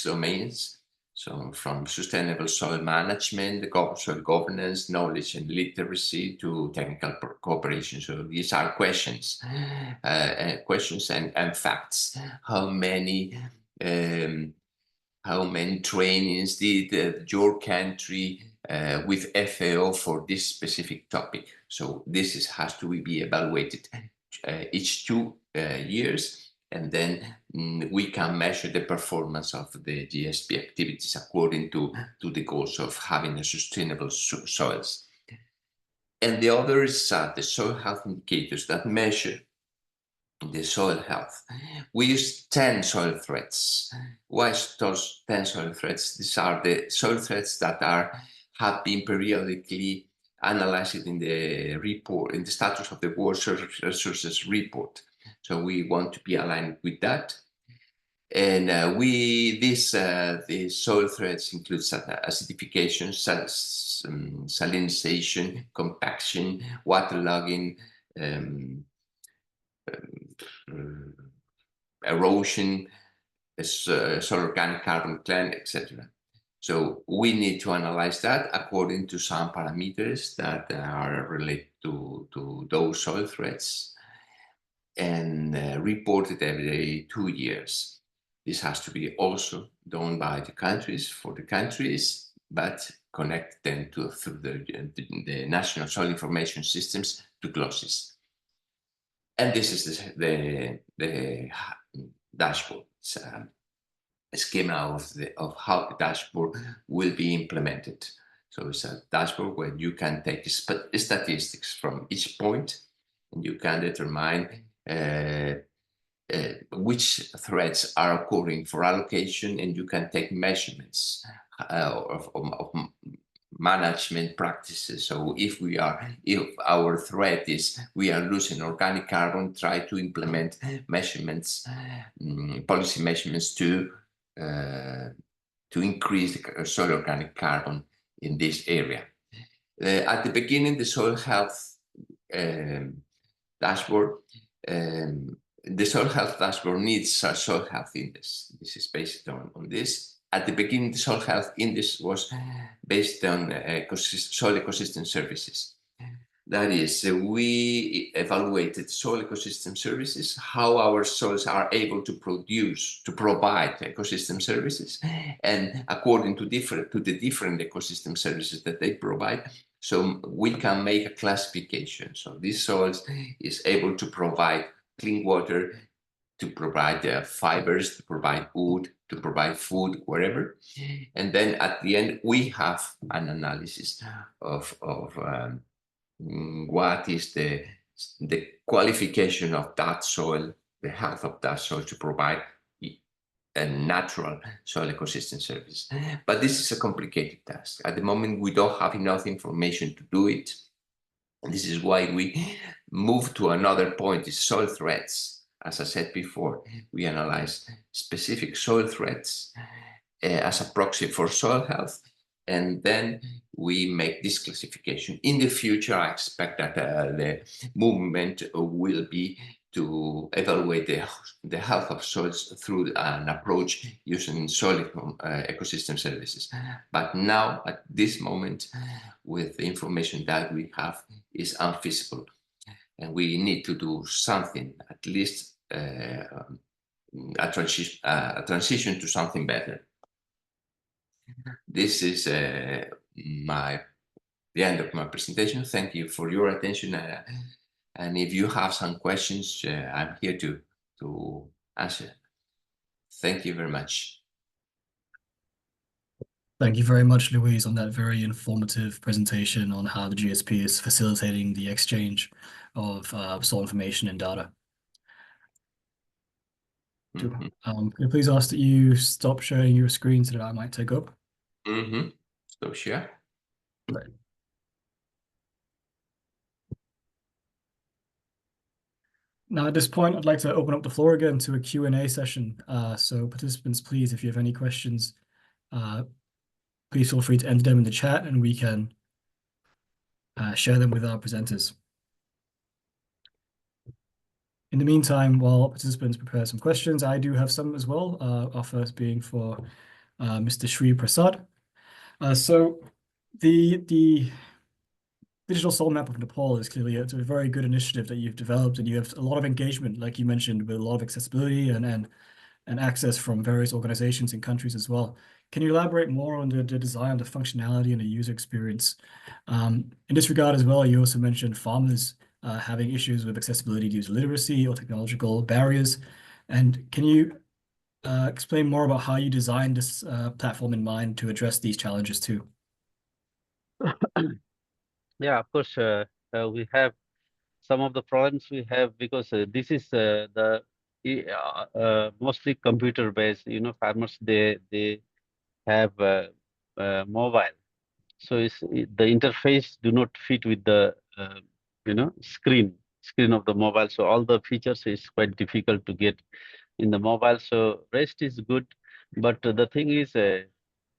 domains. So from sustainable soil management, soil governance, knowledge and literacy to technical cooperation. So these are questions and facts. How many trainings did your country with FAO for this specific topic? So this has to be evaluated each 2 years. And then we can measure the performance of the GSP activities according to the goals of having a sustainable soils. And the other is the soil health indicators that measure the soil health. We use 10 soil threats. Why those 10 soil threats? These are the soil threats that have been periodically analyzed in the report, in the status of the World Resources Report. So we want to be aligned with that. And the soil threats include acidification, salinization, compaction, waterlogging, erosion, soil organic carbon clan, etc. So we need to analyze that according to some parameters that are related to those soil threats and reported every 2 years. This has to be also done by the countries, for the countries, but connect them through the national soil information systems to GLOSIS. And this is the dashboard. It's a schema of how the dashboard will be implemented. So it's a dashboard where you can take statistics from each point and you can determine which threats are occurring for allocation, and you can take measurements of management practices. So if our threat is we are losing organic carbon, try to implement measurements, policy measurements to increase the soil organic carbon in this area. At the beginning, the soil health dashboard, the soil health dashboard needs a soil health index. This is based on this. At the beginning, the soil health index was based on soil ecosystem services. That is, we evaluated soil ecosystem services, how our soils are able to provide ecosystem services, and according to the different ecosystem services that they provide, So we can make a classification. So this soils is able to provide clean water, to provide fibers, to provide wood, to provide food, wherever. And then at the end, we have an analysis of what is the qualification of that soil, the health of that soil to provide a natural soil ecosystem service. But this is a complicated task. At the moment, we don't have enough information to do it. And this is why we move to another point, is soil threats. As I said before, we analyze specific soil threats as a proxy for soil health, and then we make this classification. In the future, I expect that the movement will be to evaluate the health of soils through an approach using soil ecosystem services. But now, at this moment, with the information that we have, is unfeasible. And we need to do something, at least a transition to something better. This is the end of my presentation. Thank you for your attention. And if you have some questions, I'm here to answer. Thank you very much. Thank you very much, Luis, on that very informative presentation on how the GSP is facilitating the exchange of soil information and data. Can I please ask that you stop sharing your screen so that I might take up? Stop share. Right. Now, at this point, I'd like to open up the floor again to a Q&A session. So participants, please, if you have any questions, please feel free to enter them in the chat and we can share them with our presenters. In the meantime, while participants prepare some questions, I do have some as well, our first being for Mr. Sri Prasad. So the Digital Soil Map of Nepal is clearly a very good initiative that you've developed, and you have a lot of engagement, like you mentioned, with a lot of accessibility and access from various organizations and countries as well. Can you elaborate more on the design, the functionality, and the user experience? In this regard as well, you also mentioned farmers having issues with accessibility due to literacy or technological barriers. And can you explain more about how you designed this platform in mind to address these challenges too? Yeah, of course, we have some of the problems we have because this is the mostly computer-based. Farmers they have mobile, so the interface do not fit with the screen of the mobile. So all the features is quite difficult to get in the mobile. So REST is good, but the thing is.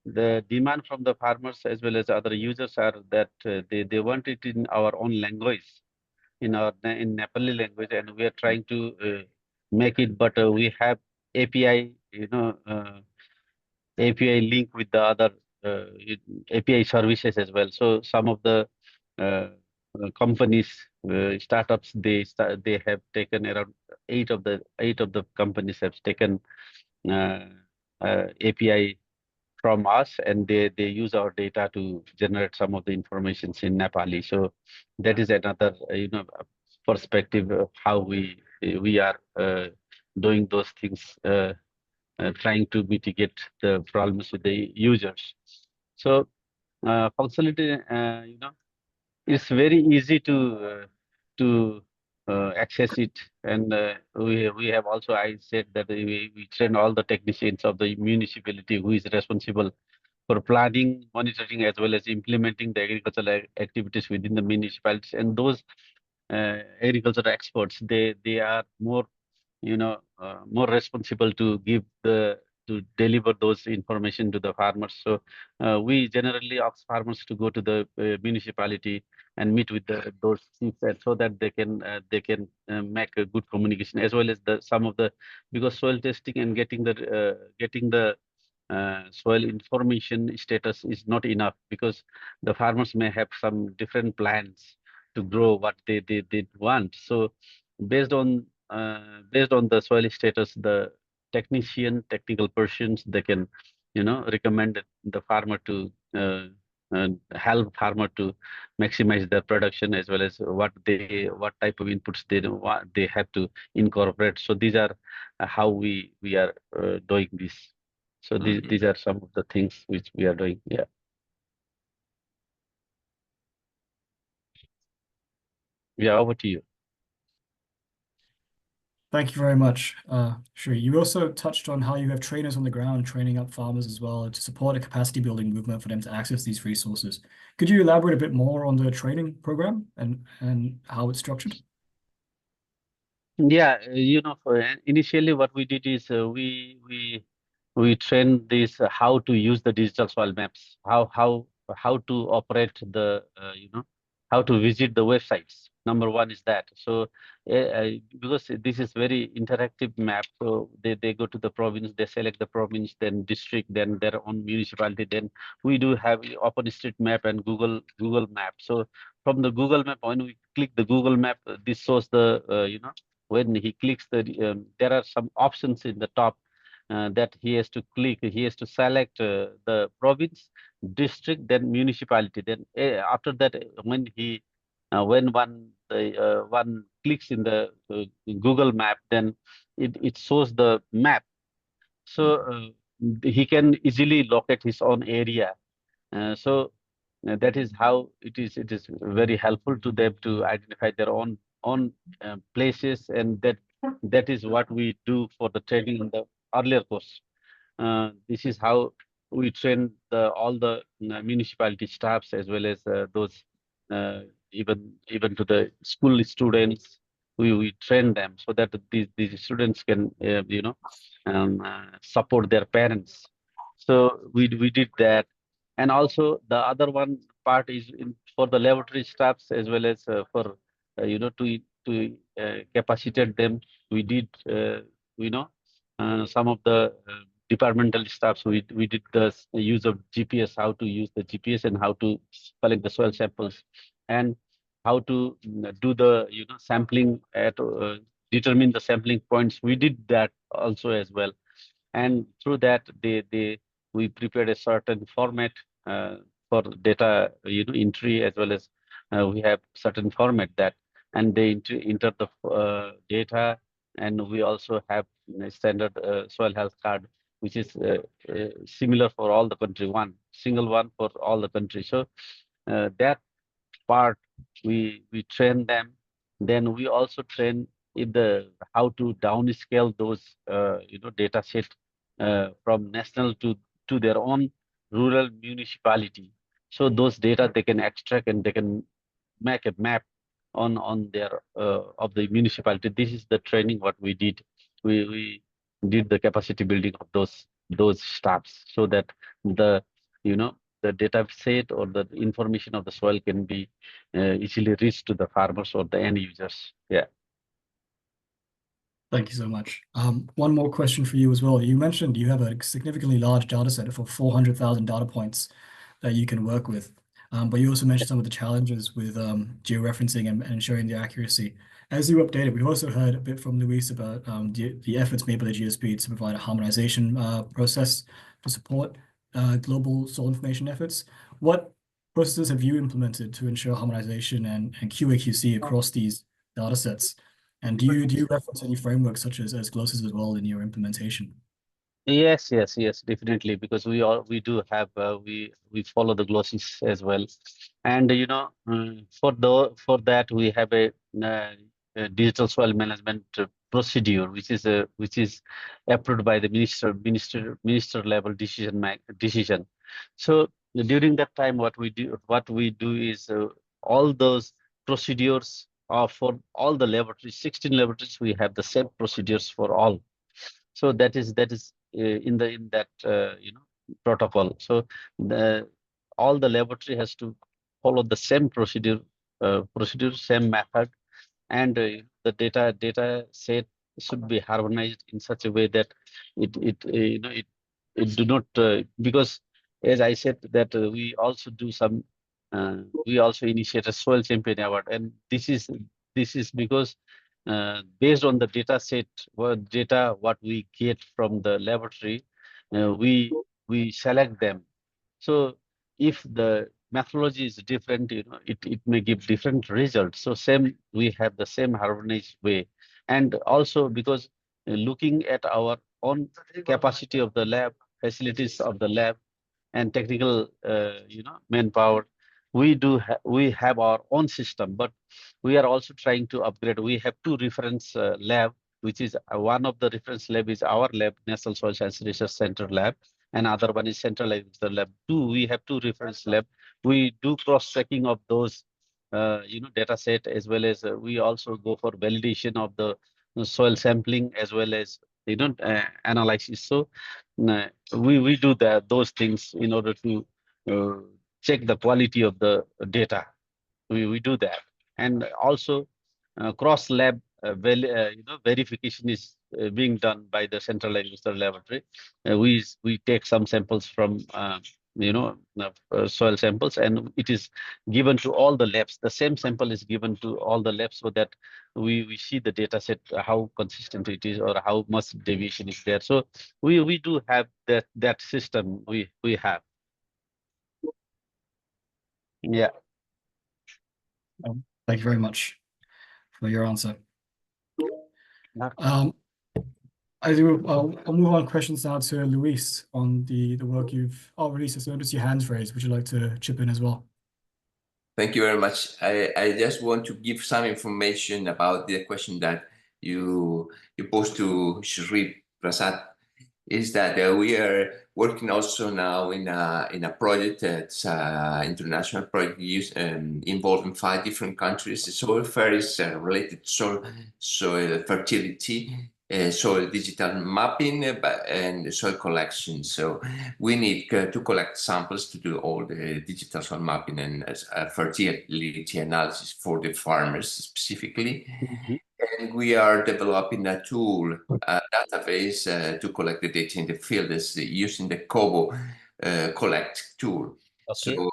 The demand from the farmers as well as other users are that they want it in our own language, in Nepali language, and we are trying to make it. But we have API, API link with the other API services as well. So some of the companies, startups, they have taken around eight of the companies have taken API from us, and they use our data to generate some of the informations in Nepali. So that is another perspective of how we are doing those things, trying to mitigate the problems with the users. So functionality, it's very easy to access it, and we have also, I said that we train all the technicians of the municipality who is responsible for planning, monitoring, as well as implementing the agricultural activities within the municipalities. And those agricultural experts, they are more more responsible to deliver those information to the farmers. So we generally ask farmers to go to the municipality and meet with those chiefs, so that they can make a good communication, as well as because soil testing and getting the soil information status is not enough, because the farmers may have some different plans to grow what they want. So based on the soil status, the technical persons, they can recommend the farmer to help farmer to maximize their production, as well as what type of inputs they have to incorporate. So these are how we are doing this. So these are some of the things which we are doing. Yeah. Yeah, over to you. Thank you very much, Shri. You also touched on how you have trainers on the ground training up farmers as well to support a capacity building movement for them to access these resources. Could you elaborate a bit more on the training program and how it's structured? Yeah, initially what we did is we trained this how to use the digital soil maps, how to operate the how to visit the websites. Number one is that. So because this is very interactive map, so they go to the province, they select the province, then district, then their own municipality. Then we do have OpenStreetMap and Google Map. So from the Google Map, when we click the Google Map, this shows the when he clicks there are some options in the top that he has to click. He has to select the province, district, then municipality. Then after that, when one clicks in the Google Map, then it shows the map. So he can easily locate his own area. So that is how it is. It is very helpful to them to identify their own places, and that is what we do for the training in the earlier course. This is how we train all the municipality staffs, as well as those even to the school students. We train them so that these students can support their parents. So we did that. And also the other one part is for the laboratory staffs, as well as for to capacitate them. We did some of the departmental staffs. We did the use of GPS, how to use the GPS and how to collect the soil samples, and how to do the sampling at determine the sampling points. We did that also as well. And through that we prepared a certain format for data entry, as well as we have certain format that, and they enter the data. And we also have a standard soil health card, which is similar for all the country, one single one for all the country. So that part we train them. Then we also train in the how to downscale those data set from national to their own rural municipality. So those data they can extract and they can make a map on their of the municipality. This is the training what we did. We did the capacity building of those staffs, so that the the data set or the information of the soil can be easily reached to the farmers or the end users. Yeah. Thank you so much. One more question for you as well. You mentioned you have a significantly large data set for 400,000 data points that you can work with. But you also mentioned some of the challenges with georeferencing and ensuring the accuracy. As you updated, we also heard a bit from Luis about the efforts made by the GSP to provide a harmonization process to support global soil information efforts. What processes have you implemented to ensure harmonization and QA/QC across these data sets? And do you reference any frameworks such as GLOSAS as well in your implementation? Yes, definitely, because we do have we follow the GLOSAS as well, and for that we have a digital soil management procedure, which is approved by the minister level decision. So during that time, what we do is all those procedures are for all the laboratories. 16 laboratories, we have the same procedures for all. So that is in that protocol. So all the laboratory has to follow the same procedure, same method, and the data set should be harmonized in such a way that it do not because, as I said, that we also do some we also initiate a soil champion award, and this is because based on the data set, what we get from the laboratory, we select them. So if the methodology is different, it may give different results. So we have the same harmonized way. And also because looking at our own capacity of the lab, facilities of the lab, and technical, manpower, we have our own system, but we are also trying to upgrade. We have 2 reference lab, which is one of the reference lab is our lab, National Soil Science Research Center lab, and other one is Central Agriculture Lab. We have 2 reference lab. We do cross-checking of those, data set, as well as we also go for validation of the soil sampling, as well as analysis. So we do those things in order to check the quality of the data. We do that, and also cross lab verification is being done by the Central Agricultural Laboratory. We take some samples from soil samples, and it is given to all the labs. The same sample is given to all the labs, so that we see the data set, how consistent it is, or how much deviation is there. So we do have that system. We have. Yeah. Thank you very much for your answer. I'll move on questions now to Luis on the work you've. Oh, Luis, I noticed your hands raised. Would you like to chip in as well? Thank you very much. I just want to give some information about the question that you posed to Shri Prasad. Is that we are working also now in a project that's international project involving 5 different countries. The soil fair is related to soil fertility, soil digital mapping, and soil collection. So we need to collect samples to do all the digital soil mapping and fertility analysis for the farmers specifically. Mm-hmm. And we are developing a tool, a database to collect the data in the field using the Kobo collect tool. Okay. So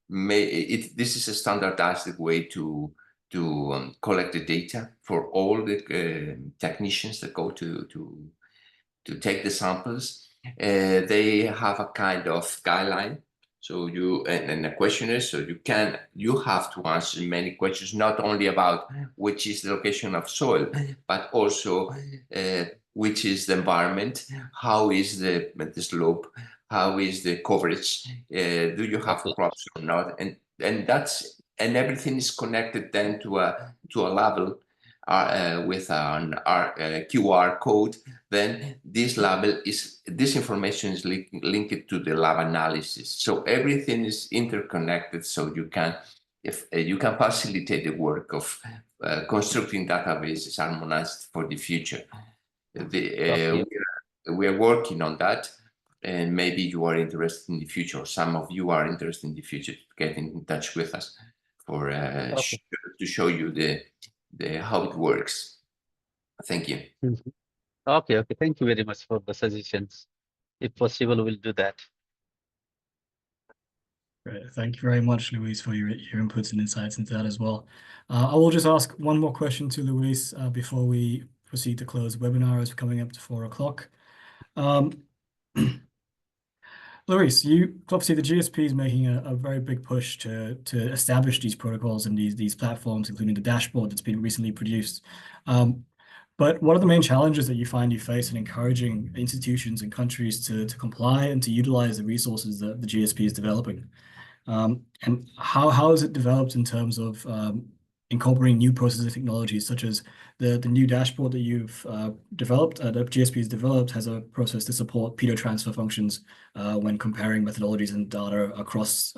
this is a standardized way to collect the data for all the technicians that go to take the samples. They have a kind of guideline. So and a questionnaire, so you have to answer many questions, not only about which is the location of soil, but also which is the environment, how is the slope, how is the coverage, do you have crops or not, and everything is connected then to a label with an QR code. Then this information is linked to the lab analysis. So everything is interconnected. So you can facilitate the work of constructing databases harmonized for the future. We are working on that, and maybe you are interested in the future. Some of you are interested in the future. Get in touch with us for to show you how it works. Thank you. Mm-hmm. Okay. Thank you very much for the suggestions. If possible, we'll do that. Great. Thank you very much, Luis, for your inputs and insights into that as well. I will just ask one more question to Luis before we proceed to close the webinar, as we're coming up to 4 o'clock. Luis, obviously the GSP is making a very big push to establish these protocols and these platforms, including the dashboard that's been recently produced. But what are the main challenges that you find you face in encouraging institutions and countries to comply and to utilize the resources that the GSP is developing? And how is it developed in terms of incorporating new processes and technologies, such as the new dashboard that you've developed, that GSP has developed, has a process to support pedo transfer functions when comparing methodologies and data across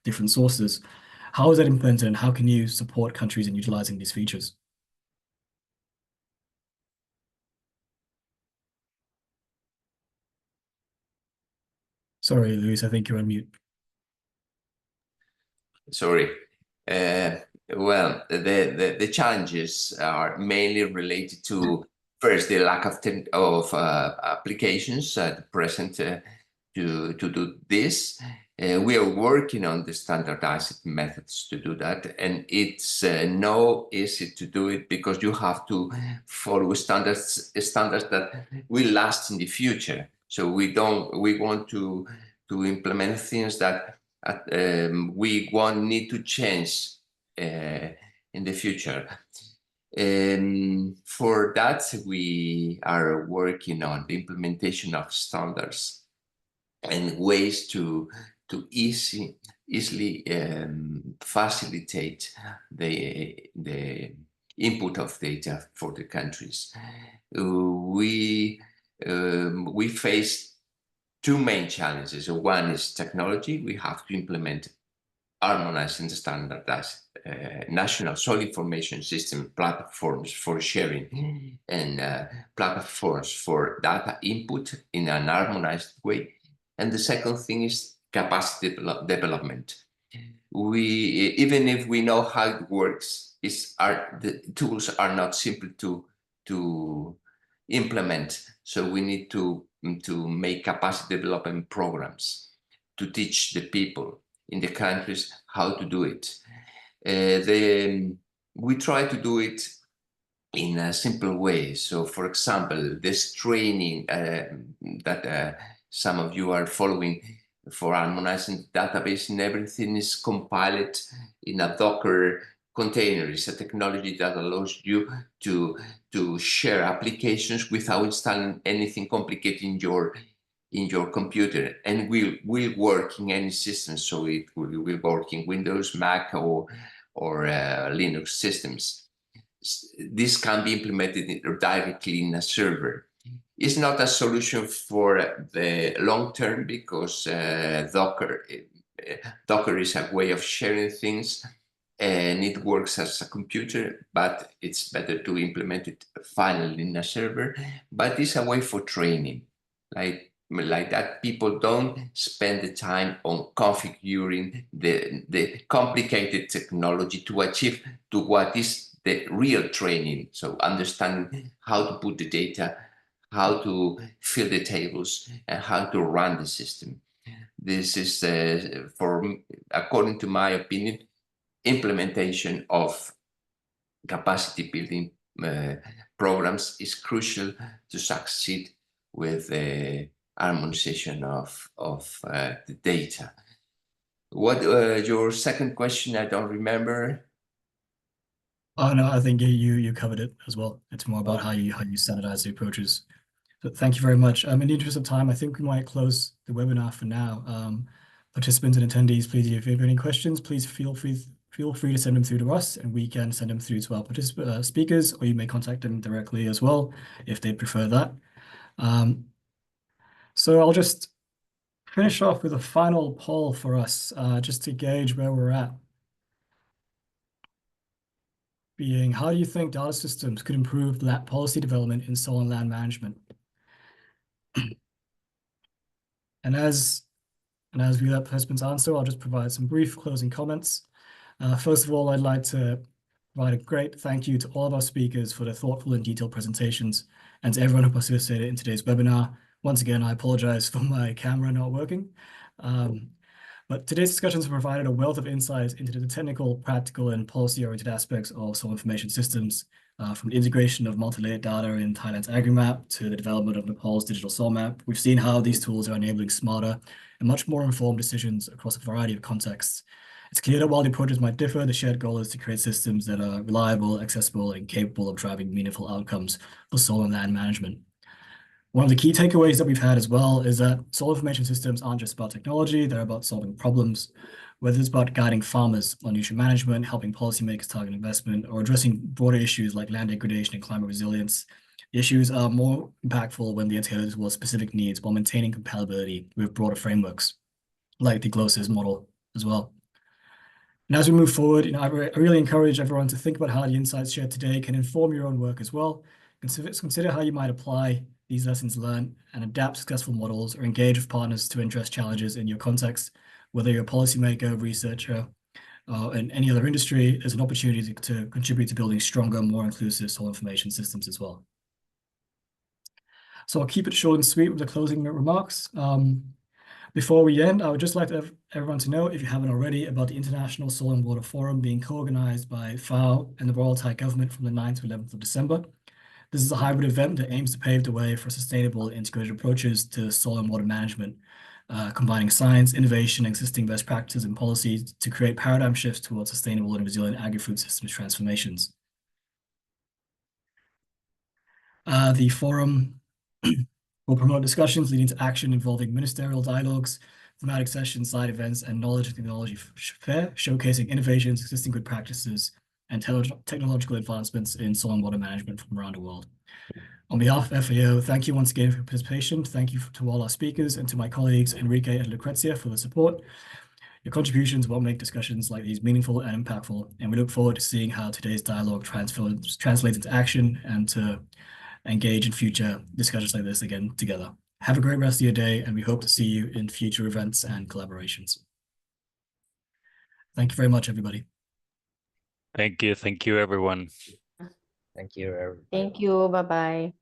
different sources. How is that implemented, and how can you support countries in utilizing these features? Sorry, Luis, I think you're on mute. Sorry. Well, the challenges are mainly related to, first, the lack of applications at present to do this. We are working on the standardized methods to do that, and it's no easy to do it because you have to follow standards that will last in the future. So we want to implement things that we won't need to change in the future. For that, we are working on the implementation of standards and ways to easily facilitate the input of data for the countries. We face two main challenges. One is technology. We have to implement harmonized and standardized national soil information system platforms for sharing and platforms for data input in an harmonized way. And the second thing is capacity development. Even if we know how it works, the tools are not simple to implement. So we need to make capacity development programs to teach the people in the countries how to do it. We try to do it in a simple way. So, for example, this training that some of you are following for harmonizing database and everything is compiled in a Docker container. It's a technology that allows you to share applications without installing anything complicated in your computer, and will work in any system. So it will work in Windows, Mac, or Linux systems. This can be implemented directly in a server. It's not a solution for the long term because Docker is a way of sharing things and it works as a computer, but it's better to implement it finally in a server. But it's a way for training, like that people don't spend the time on configuring the complicated technology to achieve to what is the real training. So understanding how to put the data, how to fill the tables, and how to run the system. This is, according to my opinion, implementation of capacity building programs is crucial to succeed with the harmonization of the data. What your second question? I don't remember. Oh no, I think you covered it as well. It's more about how you standardize the approaches. So thank you very much. In the interest of time, I think we might close the webinar for now. Participants and attendees, please, if you have any questions, please feel free to send them through to us, and we can send them through to our speakers, or you may contact them directly as well if they prefer that. So I'll just finish off with a final poll for us, just to gauge where we're at. Being, how do you think data systems could improve policy development in soil and land management? And as we let participants answer, I'll just provide some brief closing comments. First of all, I'd like to provide a great thank you to all of our speakers for their thoughtful and detailed presentations, and to everyone who participated in today's webinar. Once again, I apologize for my camera not working. But today's discussions have provided a wealth of insights into the technical, practical, and policy-oriented aspects of soil information systems, from the integration of multi-layered data in Thailand's AgriMap to the development of Nepal's digital soil map. We've seen how these tools are enabling smarter and much more informed decisions across a variety of contexts. It's clear that while the approaches might differ, the shared goal is to create systems that are reliable, accessible, and capable of driving meaningful outcomes for soil and land management. One of the key takeaways that we've had as well is that soil information systems aren't just about technology, they're about solving problems, whether it's about guiding farmers on nutrient management, helping policymakers target investment, or addressing broader issues like land degradation and climate resilience. The issues are more impactful when they are tailored towards specific needs while maintaining compatibility with broader frameworks, like the GLOSIS model as well. And as we move forward, I really encourage everyone to think about how the insights shared today can inform your own work as well. Consider how you might apply these lessons learned and adapt successful models, or engage with partners to address challenges in your context. Whether you're a policymaker, researcher, in any other industry, there's an opportunity to contribute to building stronger, more inclusive soil information systems as well. So I'll keep it short and sweet with the closing remarks. Before we end, I would just like everyone to know, if you haven't already, about the International Soil and Water Forum being co-organized by FAO and the Royal Thai Government from the 9th to 11th of December. This is a hybrid event that aims to pave the way for sustainable integrated approaches to soil and water management, combining science, innovation, and existing best practices and policies to create paradigm shifts towards sustainable and resilient agri-food systems transformations. The forum will promote discussions leading to action involving ministerial dialogues, thematic sessions, side events, and knowledge and technology fair, showcasing innovations, existing good practices, and technological advancements in soil and water management from around the world. On behalf of FAO, thank you once again for your participation. Thank you to all our speakers and to my colleagues Enrique and Lucrezia for the support. Your contributions will make discussions like these meaningful and impactful, and we look forward to seeing how today's dialogue translates into action and to engage in future discussions like this again together. Have a great rest of your day, and we hope to see you in future events and collaborations. Thank you very much, everybody. Thank you, everyone. Thank you. Thank you. Bye-bye.